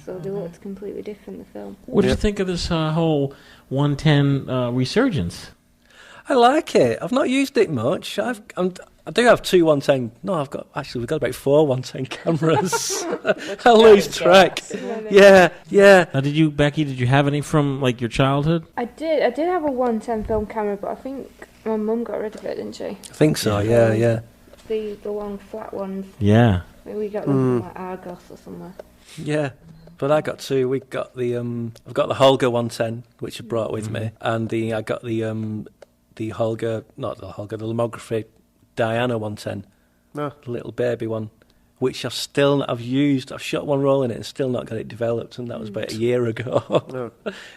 So they looked completely different, the film. What did you think of this whole 110 resurgence? I like it. I've not used it much. I do have two 110. No, we've got about 4 110 cameras. I lose track. Yeah. Now, Becky, did you have any from like your childhood? I did have a 110 film camera, but I think my mum got rid of it, didn't she? I think so. Yeah. The long flat ones. Yeah. We got them from like Argos or somewhere. Yeah. But I got two. We got I've got the Holga 110, which I brought with me, and I got the Holga, not the Holga, the Lomography Diana 110, the little baby one, which I've shot one roll in it and still not got it developed, and that was about a year ago.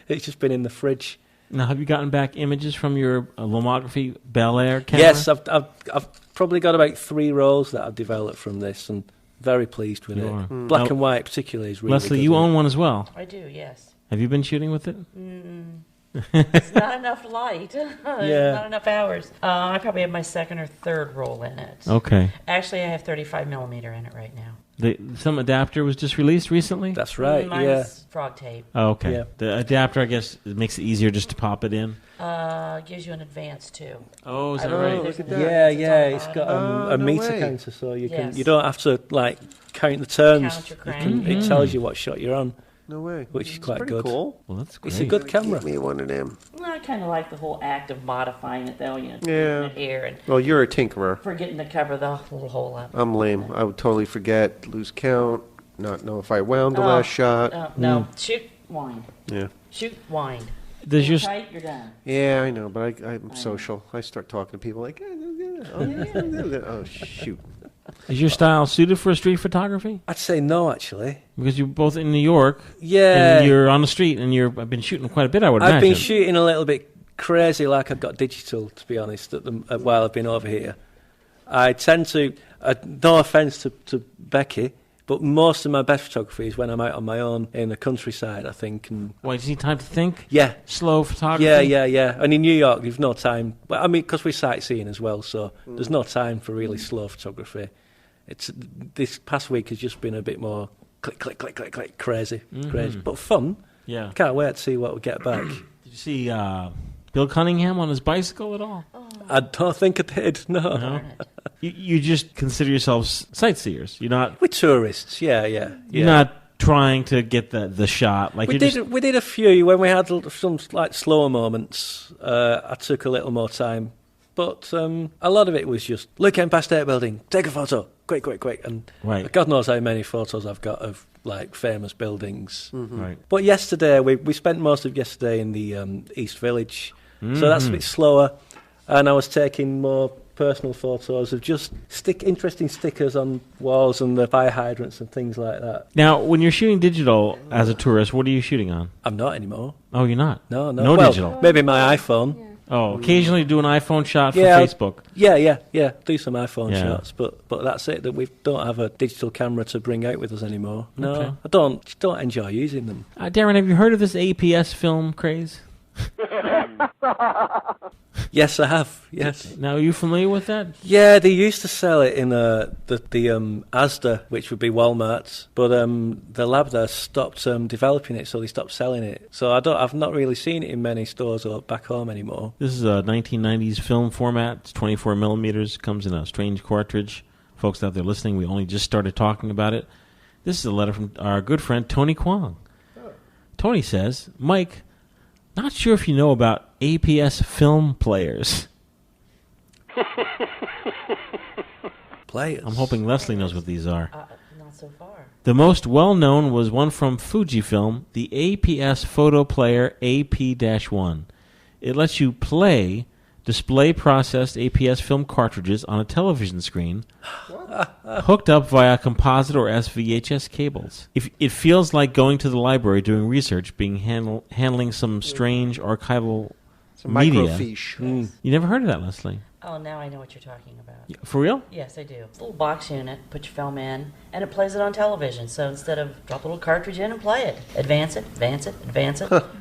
It's just been in the fridge. Now, have you gotten back images from your Lomography Bel Air camera? Yes, I've probably got about 3 rolls that I've developed from this, and very pleased with it. Black and white particularly is really Leslie, good. you own one as well. I do, yes. Have you been shooting with it? It's not enough light. Not enough hours. I probably have my second or third roll in it. Okay. Actually, I have 35mm in it right now. Some adapter was just released recently? That's right, Mine's frog tape. Oh, okay. Yeah. The adapter, I guess, it makes it easier just to pop it in. Gives you an advance, too. Oh, is that right? Look at that. Yeah. It's got a meter way. counter, so you don't have to count the turns. Count your crank. It tells you what shot you're on. No way. Which is quite pretty good. Cool. Well, that's great. It's a good camera. Give me one of them. I kind of like the whole act of modifying it, though. Yeah. Putting it here and Well, you're a tinkerer. forgetting to cover the little hole up. I'm lame. I would totally forget, lose count, not know if I wound the last shot. No, shoot, wind. Yeah. Shoot, wind. Does You're your tight, you're done. Yeah, I know, but I'm social. I start talking to people like, oh shoot. Is your style suited for street photography? I'd say no, actually. Because you're both in New York. Yeah. And you're on the street, and I've been shooting quite a bit, I would imagine. I've been shooting a little bit crazy like I've got digital, to be honest, while I've been over here. I tend to, no offence to Becky, but most of my best photography is when I'm out on my own in the countryside, I think. And why, do you need time to think? Yeah. Slow photography? Yeah. And in New York, you've no time. Well, I mean, because we're sightseeing as well, so there's no time for really slow photography. This past week has just been a bit more click, crazy, but fun. Yeah. Can't wait to see what we get back. Did you see Bill Cunningham on his bicycle at all? I don't think I did, no. You just consider yourselves sightseers. You're not... We're tourists, yeah. You're not trying to get the shot. Like we did a few when we had some like slower moments. I took a little more time. But a lot of it was just, look, Empire State Building, take a photo, quick. And God knows how many photos I've got of, like, famous buildings. Mm-hmm. Right. But yesterday, we spent most of yesterday in the East Village. Mm-hmm. So that's a bit slower. And I was taking more personal photos of just interesting stickers on walls and the fire hydrants and things like that. Now, when you're shooting digital as a tourist, what are you shooting on? I'm not anymore. Oh, you're not? No. No digital? Maybe my iPhone. Yeah. Oh, occasionally do an iPhone shot for Facebook. Yeah. Do some iPhone shots, but that's it. That we don't have a digital camera to bring out with us anymore. No, okay. I don't enjoy using them. Darren, have you heard of this APS film craze? Yes, I have. Yes. Now, are you familiar with that? Yeah, they used to sell it in the Asda, which would be Walmart, but the lab there stopped developing it, so they stopped selling it. So I've not really seen it in many stores or back home anymore. This is a 1990s film format. It's 24 millimeters. Comes in a strange cartridge. Folks out there listening, we only just started talking about it. This is a letter from our good friend Tony Kwong. Oh. Tony says, Mike, not sure if you know about APS film players. Players? I'm hoping Leslie knows what these are. Not so far. The most well-known was one from Fujifilm, the APS Photo Player AP-1. It lets you play display-processed APS film cartridges on a television screen hooked up via composite or SVHS cables. It feels like going to the library doing research, handling some strange archival media. Microfiche. You never heard of that, Leslie? Oh, now I know what you're talking about. For real? Yes, I do. It's a little box unit, put your film in, and it plays it on television. So instead of drop a little cartridge in and play it, advance it,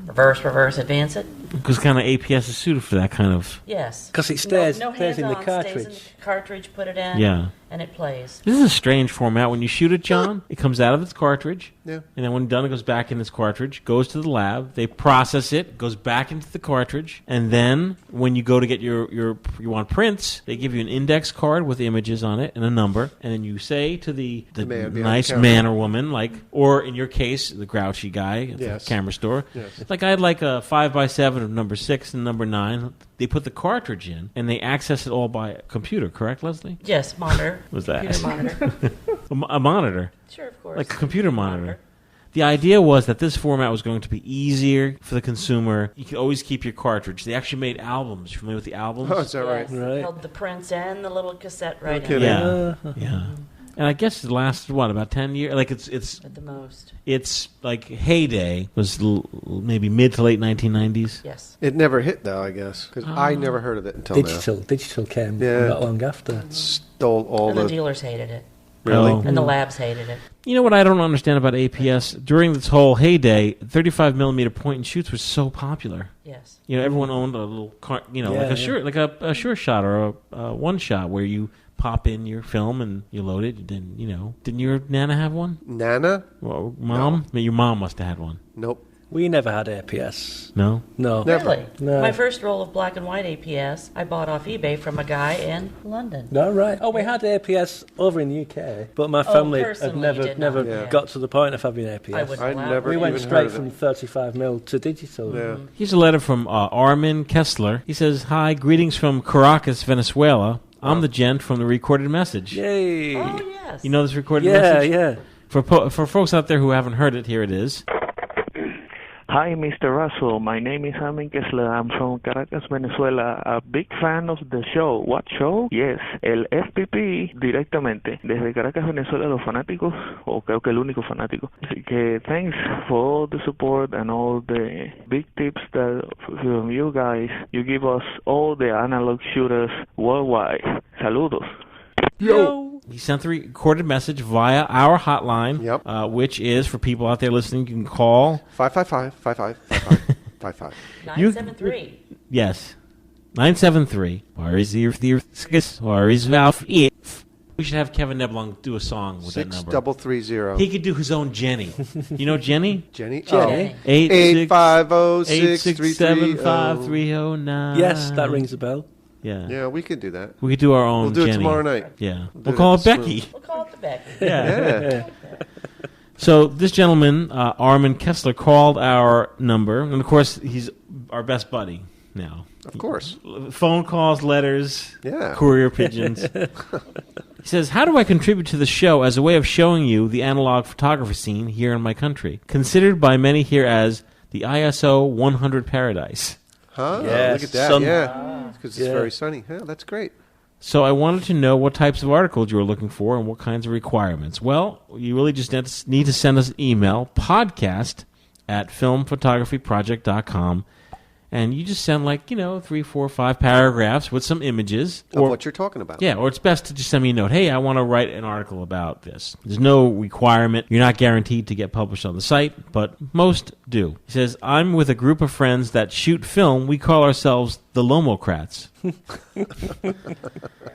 reverse, advance it. Because kind of APS is suited for that kind of... Yes. Because it stays no in the cartridge. Stays in the cartridge, put it in, and it plays. This is a strange format. When you shoot it, John, it comes out of its cartridge, and then when done, it goes back in its cartridge, goes to the lab, they process it, goes back into the cartridge, and then when you go to get you want prints, they give you an index card with images on it and a number, and then you say to the nice man or woman, like, or in your case, the grouchy guy at the camera store, like I had like a 5x7 of number 6 and number 9. They put the cartridge in, and they access it all by computer, correct, Leslie? Yes, monitor. What's that? Computer monitor. A monitor? Sure, of course. Like a computer monitor. The idea was that this format was going to be easier for the consumer. You could always keep your cartridge. They actually made albums. You familiar with the albums? Oh, is that right? Right. Held the prints and the little cassette right in. Yeah. And I guess it lasted, about 10 years? Like it's at the most. It's like heyday was maybe mid to late 1990s. Yes. It never hit, though, I guess, because I never heard of it until now. Digital came not long after. Stole all the dealers hated it. Really? And the labs hated it. You know what I don't understand about APS? During this whole heyday, 35 millimeter point and shoots was so popular. Yes. You know, everyone owned a little, like a sure shot or a one shot where you pop in your film and you load it. Then didn't your Nana have one? Nana? Well, mom? No. Your mom must have had one. Nope. We never had APS. No? No. Really? No. My first roll of black and white APS, I bought off eBay from a guy in London. No, right. Oh, we had APS over in the UK, but my family had never got to the point of having APS. We went straight from 35mm to digital. Yeah. Here's a letter from Armin Kessler. He says, "Hi, greetings from Caracas, Venezuela. I'm the gent from the recorded message." Yay! Oh, yes. You know this recorded message? Yeah. For folks out there who haven't heard it, here it is. Hi, Mr. Russell. My name is Amin Kessler. I'm from Caracas, Venezuela. A big fan of the show. What show? Yes, el FPP directamente. Desde Caracas, Venezuela, los fanáticos, o creo que el único fanático. Así que thanks for all the support and all the big tips that from you guys. You give us all the analog shooters worldwide. Saludos. Yo! He sent the recorded message via our hotline, which is, for people out there listening, you can call 555-5555. 973. Yes. 973. Where is the Where is Valve? We should have Kevin Neblong do a song with that number. 6330. He could do his own Jenny. You know Jenny? Jenny? Oh. 850-6330. Yes, that rings a bell. Yeah. Yeah, we could do that. We could do our own We'll do Jenny. it tomorrow night. Yeah. We'll We'll call it smooth. Becky. We'll call it the Becky. Yeah. So this gentleman, Armin Kessler, called our number. And, of course, he's our best buddy now. Of course. Phone calls, letters, Yeah. courier pigeons. He says, how do I contribute to the show as a way of showing you the analog photography scene here in my country, considered by many here as the ISO 100 paradise? Huh? Yes, Look at that. sun. Yeah. Because it's very sunny. Yeah, that's great. So I wanted to know what types of articles you were looking for and what kinds of requirements. Well, you really just need to send us an email, podcast@filmphotographyproject.com, and you just send 3, 4, 5 paragraphs with some images. Of what you're talking about. Yeah, or it's best to just send me a note. Hey, I want to write an article about this. There's no requirement. You're not guaranteed to get published on the site, but most do. He says, I'm with a group of friends that shoot film. We call ourselves the Lomocrats.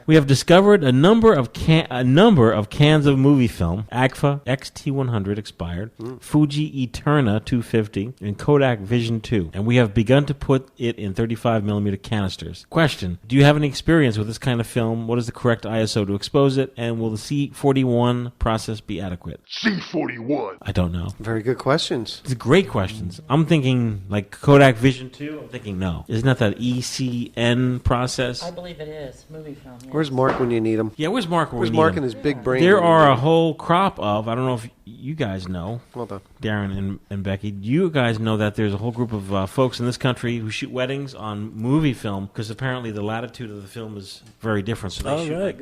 We have discovered a number of cans of movie film: Agfa XT100 expired, Fuji Eterna 250, and Kodak Vision 2, and we have begun to put it in 35mm canisters. Question: do you have any experience with this kind of film? What is the correct ISO to expose it? And will the C41 process be adequate? C41. I don't know. Very good questions. It's great questions. I'm thinking like Kodak Vision 2. I'm thinking no. Isn't that ECN process? I believe it is. Movie film. Yes. Where's Mark when you need him? Yeah, where's Mark when we need Mark him? and his big brain? There are a whole crop of, I don't know if you guys know, Well done. Darren and Becky, you guys know that there's a whole group of folks in this country who shoot weddings on movie film because apparently the latitude of the film is very different. So they shoot like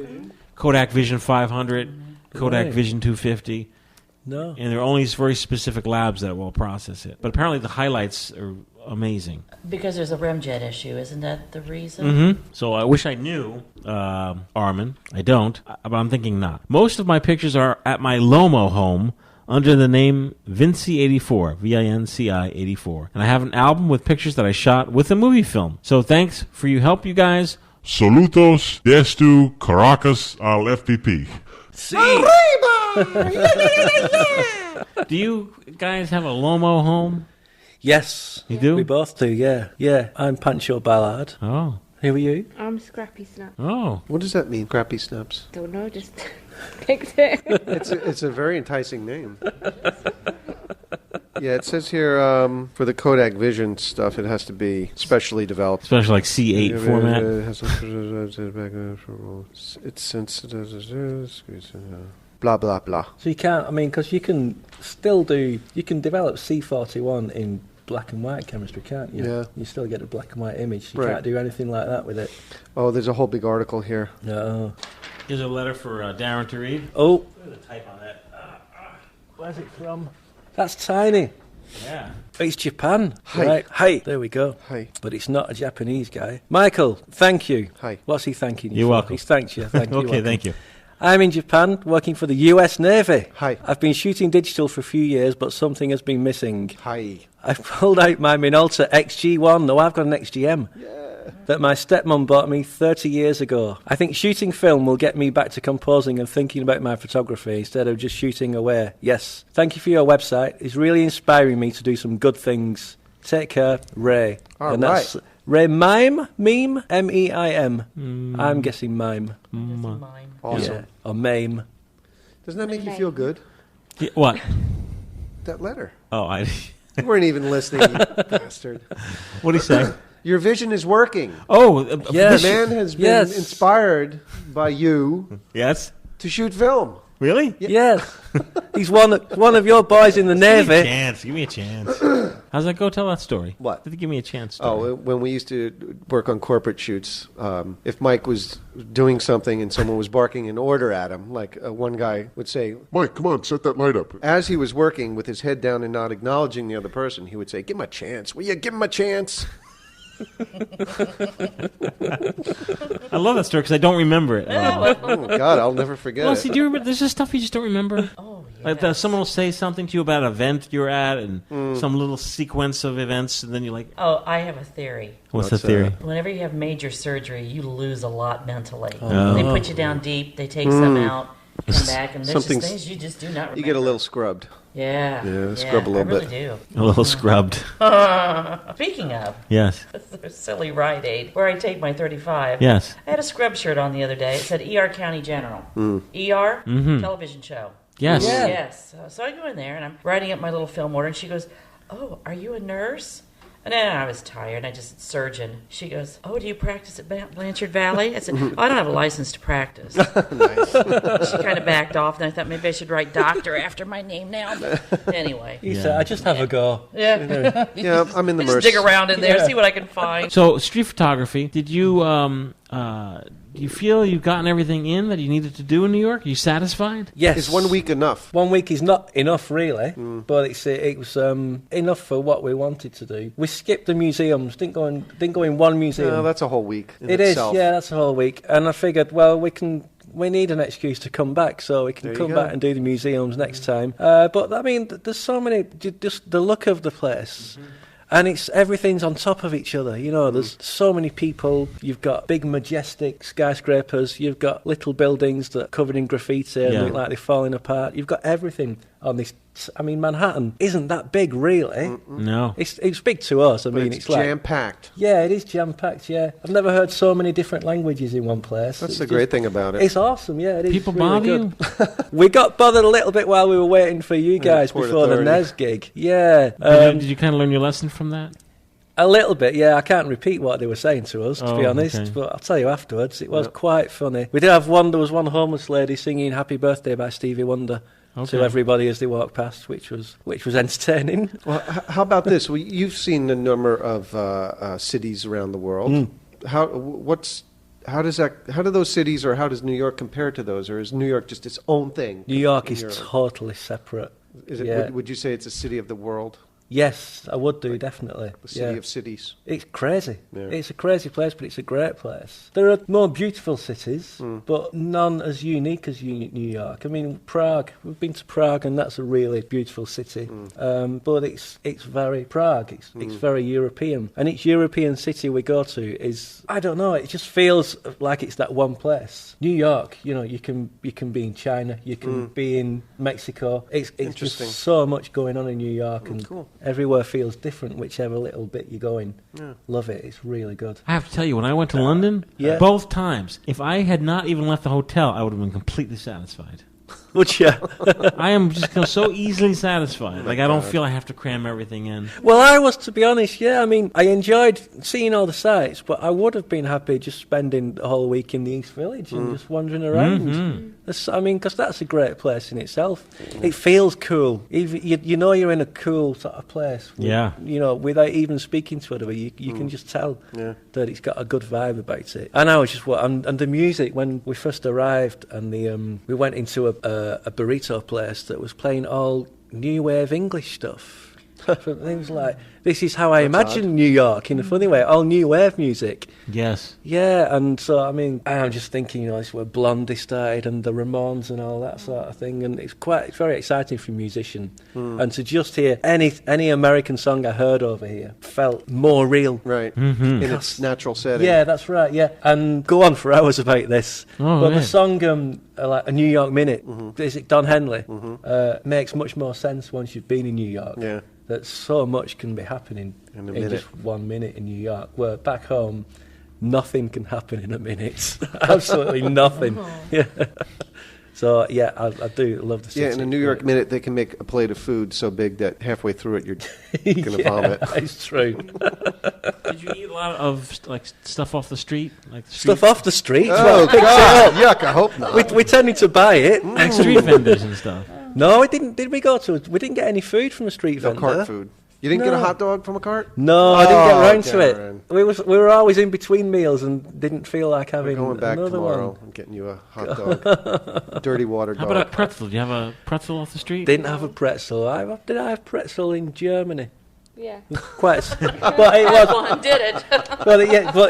Kodak Vision 500, Kodak Vision 250. No. And there are only very specific labs that will process it. But apparently the highlights are amazing. Because there's a remjet issue, isn't that the reason? Mm-hmm. So I wish I knew, Armin. I don't, but I'm thinking not. Most of my pictures are at my Lomo home under the name Vinci84, VINCI84. And I have an album with pictures that I shot with a movie film. So thanks for your help, you guys. Saludos desde Caracas al FPP. Do you guys have a Lomo home? Yes. You do? We both do, yeah. Yeah, I'm Pancho Ballard. Oh. Who are you? I'm Scrappy Snap. Oh. What does that mean, Crappy Snaps? Don't know, just picked it. It's a very enticing name. Yeah, it says here for the Kodak Vision stuff, it has to be specially developed. Especially like C8 format. It's sensitive. Blah, blah, blah. So you can't, because you can still develop C41 in black and white chemistry, can't you? Yeah. You still get a black and white image. You Right. can't do anything like that with it. Oh, there's a whole big article here. No. Here's a letter for Darren to read. Oh. There's a type on that. Where's it from? That's tiny. Yeah. It's Japan. Hi. Right. Hi. There we go. Hi. But it's not a Japanese guy. Michael, thank you. Hi. What's he thanking you You're for? welcome. He's thanked you. Thank you. Okay, thank you. I'm in Japan working for the US Navy. Hi. I've been shooting digital for a few years, but something has been missing. Hi. I've pulled out my Minolta XG1. No, I've got an XGM. That my stepmom bought me 30 years ago. I think shooting film will get me back to composing and thinking about my photography instead of just shooting away. Yes. Thank you for your website. It's really inspiring me to do some good things. Take care, Ray. All and that's right. Ray Mime? M-E-I-M. I'm guessing mime. Awesome. Yeah. Or mame. Doesn't that make you feel good? Yeah, what? That letter. Oh, I... You weren't even listening, you bastard. What do you say? Your vision is working. Oh, yes. The man has been inspired by you yes. to shoot film. Really? Yes. He's one of your boys in the Navy. Give me a chance. How's that go? Tell that story. What? Give me a chance story. Oh, when we used to work on corporate shoots, if Mike was doing something and someone was barking an order at him, like one guy would say, Mike, come on, set that light up. As he was working with his head down and not acknowledging the other person, he would say, give him a chance. Will you give him a chance? I love that story because I don't remember it. Oh, God, I'll never forget it. See, do you remember? There's just stuff you just don't remember. Oh, yes. Like someone will say something to you about an event you're at and some little sequence of events, and then you're like, oh, I have a theory. What's the theory? Whenever you have major surgery, you lose a lot mentally. Oh. They put you down deep, they take some out, come back, and there's just things you just do not remember. You get a little scrubbed. Yeah, scrub a little bit. I really do. A little scrubbed. Speaking of, yes, a silly Rite Aid where I take my 35. Yes, I had a scrub shirt on the other day. It said ER County General. ER television show. Yes, yes. So I go in there and I'm writing up my little film order, and she goes, "Oh, are you a nurse?" And then I was tired. I just surgeon. She goes, "Oh, do you practice at Blanchard Valley?" I said, "Oh, I don't have a license to practice." Nice. She kind of backed off, and I thought maybe I should write doctor after my name now. But anyway, He said, "I just have a go." Yeah, yeah. I'm in the just dig around in there, see what I can find. So, street photography. Did you do you feel you've gotten everything in that you needed to do in New York? Are you satisfied? Yes. Is 1 week enough? 1 week is not enough, really, but it was enough for what we wanted to do. We skipped the museums, didn't go in one museum. No, that's a whole week in It itself. is, yeah, that's a whole week. And I figured, well, we need an excuse to come back, so we can come back and do the museums next time. But, I mean, there's so many, just the look of the place. And everything's on top of each other. You know, there's so many people. You've got big, majestic skyscrapers. You've got little buildings that are covered in graffiti and look like they're falling apart. You've got everything on this. I mean, Manhattan isn't that big, really. No. It's big to us. I But mean, it's like jam-packed. Yeah, it is jam-packed, yeah. I've never heard so many different languages in one place. That's the great thing about it. It's awesome, yeah. It is People really bother good. We got bothered a little bit while we were waiting for you guys Port before Authority. the Nez gig. Yeah. Did you kind of learn your lesson from that? A little bit, yeah. I can't repeat what they were saying to us, to be honest, okay. but I'll tell you afterwards. It was quite funny. We did have there was one homeless lady singing Happy Birthday by Stevie Wonder to everybody as they walked past, which was entertaining. Well, how about this? Well, you've seen a number of cities around the world. How do those cities, or how does New York compare to those, or is New York just its own thing? New York is totally separate. Is it? Would you say it's a city of the world? Yes, I would do, definitely. The city of cities. It's crazy. Yeah. It's a crazy place, but it's a great place. There are more beautiful cities, but none as unique as New York. I mean, Prague. We've been to Prague, and that's a really beautiful city. But it's very Prague. It's very European, and each European city we go to is, I don't know. It just feels like it's that one place. New York, you know, you can be in China, you can be in Mexico. It's just so much going on in New York, and everywhere feels different, whichever little bit you're going. Yeah. Love it. It's really good. I have to tell you, when I went to London, both times, if I had not even left the hotel, I would have been completely satisfied. Would you? I am just so easily satisfied. Like, I don't feel I have to cram everything in. Well, I was, to be honest, I mean, I enjoyed seeing all the sights, but I would have been happy just spending the whole week in the East Village and just wandering around. I mean, because that's a great place in itself. It feels cool. You know you're in a cool sort of place. You know, without even speaking to anybody, you can just tell that it's got a good vibe about it. And I was just, and the music, when we first arrived, and we went into a burrito place that was playing all new wave English stuff. Things like, this is how I imagine New York, in a funny way, all new wave music. Yes. Yeah, and so, I mean, I'm just thinking, you know, it's where Blondie started and the Ramones and all that sort of thing, and it's very exciting for a musician. And to just hear any American song I heard over here felt more real. Right, in its natural setting. Yeah, that's right, yeah. And go on for hours about this. But the song, like A New York Minute, is it Don Henley, makes much more sense once you've been in New York. Yeah. That so much can be happening in just 1 minute in New York, where back home, nothing can happen in a minute. Absolutely nothing. Yeah. So, yeah, I do love the city. Yeah, in a New York minute, they can make a plate of food so big that halfway through it, you're going to vomit. It's true. Did you eat a lot of like stuff off the street, like Stuff off the street? Oh, God. Yuck, I hope not. We tended to buy it. like street vendors and stuff. No, we didn't. Did we go to? We didn't get any food from a street vendor. Cart food. You didn't get a hot dog from a cart? No, I didn't get round to Darren. it. We were always in between meals and didn't feel like having We're going back another tomorrow. one. I'm getting you a hot dog. Dirty water dog. How about a pretzel? Do you have a pretzel off the street? Didn't have a pretzel. Did I have pretzel in Germany? Yeah. Quite. But it was. One did it. But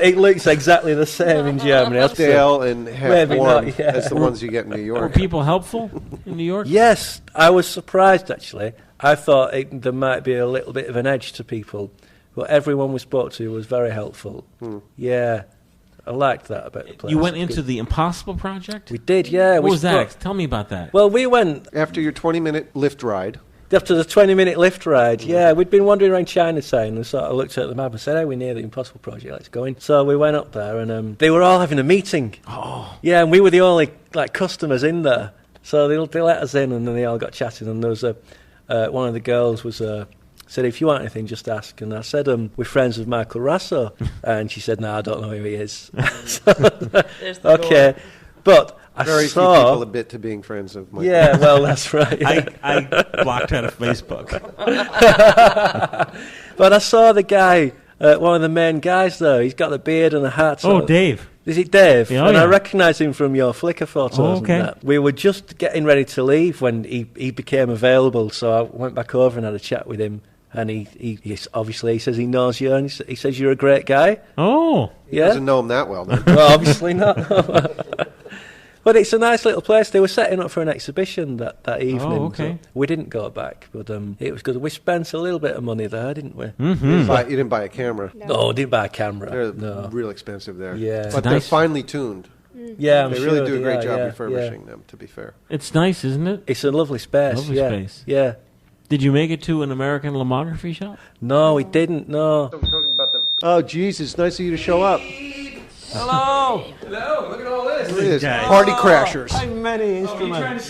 it looks exactly the same in Germany. Stale and half Maybe warm not, yeah. as the ones you get in New York. Were people helpful in New York? Yes, I was surprised actually. I thought there might be a little bit of an edge to people, but everyone we spoke to was very helpful. Yeah, I liked that about the place. You went into the Impossible Project? We did, yeah. What was that? Tell me about that. Well, we went after your 20-minute lift ride. After the 20-minute lift ride, yeah. We'd been wandering around Chinatown and sort of looked at the map and said, hey, we're near the Impossible Project, let's go in. So we went up there and they were all having a meeting. Oh. Yeah, and we were the only customers in there. So they let us in and then they all got chatting and there was one of the girls was said, if you want anything, just ask. And I said, we're friends with Michael Rasso. And she said, no, I don't know who he is. Okay. But I Very saw... few people admit to being friends of Michael. Yeah, well, that's right. Yeah. I blocked her out of Facebook. But I saw the guy, one of the main guys there. He's got the beard and the hat. Oh, Dave. Is it Dave? Yeah, and yeah. I recognised him from your Flickr photos. Oh, okay. And that. We were just getting ready to leave when he became available. So I went back over and had a chat with him. And he obviously he says he knows you, and he says you're a great guy. Oh, yeah. Doesn't know him that well, then. Well, obviously not. But it's a nice little place. They were setting up for an exhibition that evening. Oh, okay. So we didn't go back, but it was good. We spent a little bit of money there, didn't we? Mm-hmm. You didn't buy a camera. No, I didn't buy a camera. They're real expensive there. Yeah. But they're finely tuned. Yeah, they really do a great job refurbishing them, to be fair. It's nice, isn't it? It's a lovely space. Lovely space. Yeah. Did you make it to an American lomography shop? No, we didn't, no. Oh, Jesus, nice of you to show up. Hello. Hello, look at all this. Look at this. Party crashers. I have many instruments.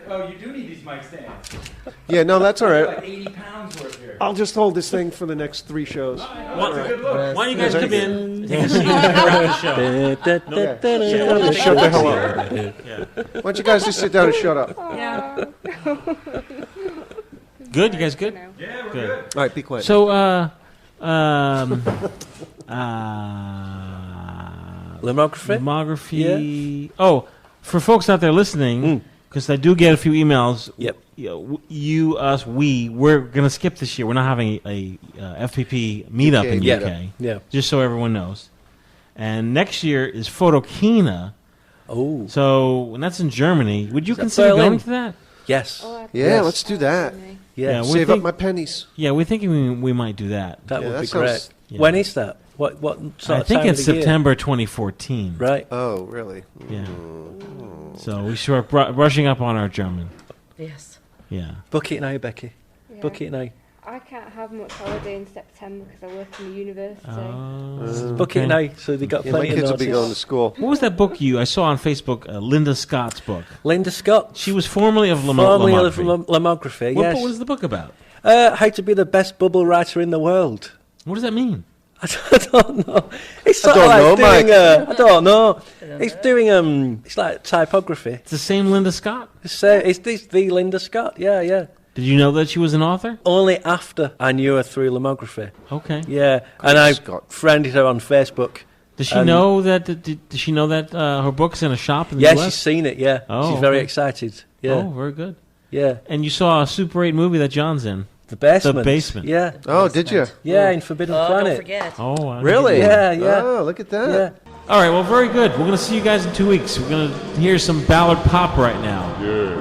Oh, you do need these mic stands. Yeah, no, that's all right. Like 80 pounds worth here. I'll just hold this thing for the next 3 shows. That's a good look. Why don't you guys come in? Take a seat around the show. Shut the hell up. Yeah. Why don't you guys just sit down and shut up? Yeah. Good? You guys good? Yeah, we're good. All right, be quiet. So, Lomography. Yeah. Oh, for folks out there listening, because I do get a few emails. Yep. You, us, we're going to skip this year. We're not having a FPP meetup in the UK. Yeah. Just so everyone knows. And next year is Photokina. Oh. So, when that's in Germany, would you consider going to that? Yes. Yeah, let's do that. Yeah, save up my pennies. Yeah, we're thinking we might do that. That would be sounds- great. Yeah. When is that? What sort I of think time it's of the year? September 2014. Right. Oh, really? Yeah. So we start brushing up on our German. Yes. Yeah. Book it now, Becky. Yeah. Book it now. I can't have much holiday in September because I work in the university. Book it now, so they got My plenty of kids will be notice. going to school. What was that book I saw on Facebook? Linda Scott's book. Linda Scott. She was formerly of Formerly of Lomography. Lomography, What yes. was the book about? How to be the best bubble writer in the world. What does that mean? I don't know. It's sort don't of like know, doing Mike. I don't know. It's doing it's like typography. It's the same Linda Scott? It's the Linda Scott. Yeah. Did you know that she was an author? Only after I knew her through Lomography. Okay. Yeah, and I friended her on Facebook. Does she know that? Does she know that her book's in a shop in the Yeah, US? she's seen it. Yeah, Oh, she's very okay. excited. Yeah. Oh, very good. Yeah. And you saw a Super 8 movie that John's in. The Basement. The Basement. Yeah. Oh, did you? Yeah, in Forbidden Planet. Don't forget. Oh, I Really? Yeah. Oh, look at that. Yeah. All right, well, very good. We're going to see you guys in 2 weeks. We're going to hear some ballad pop right now. Yeah.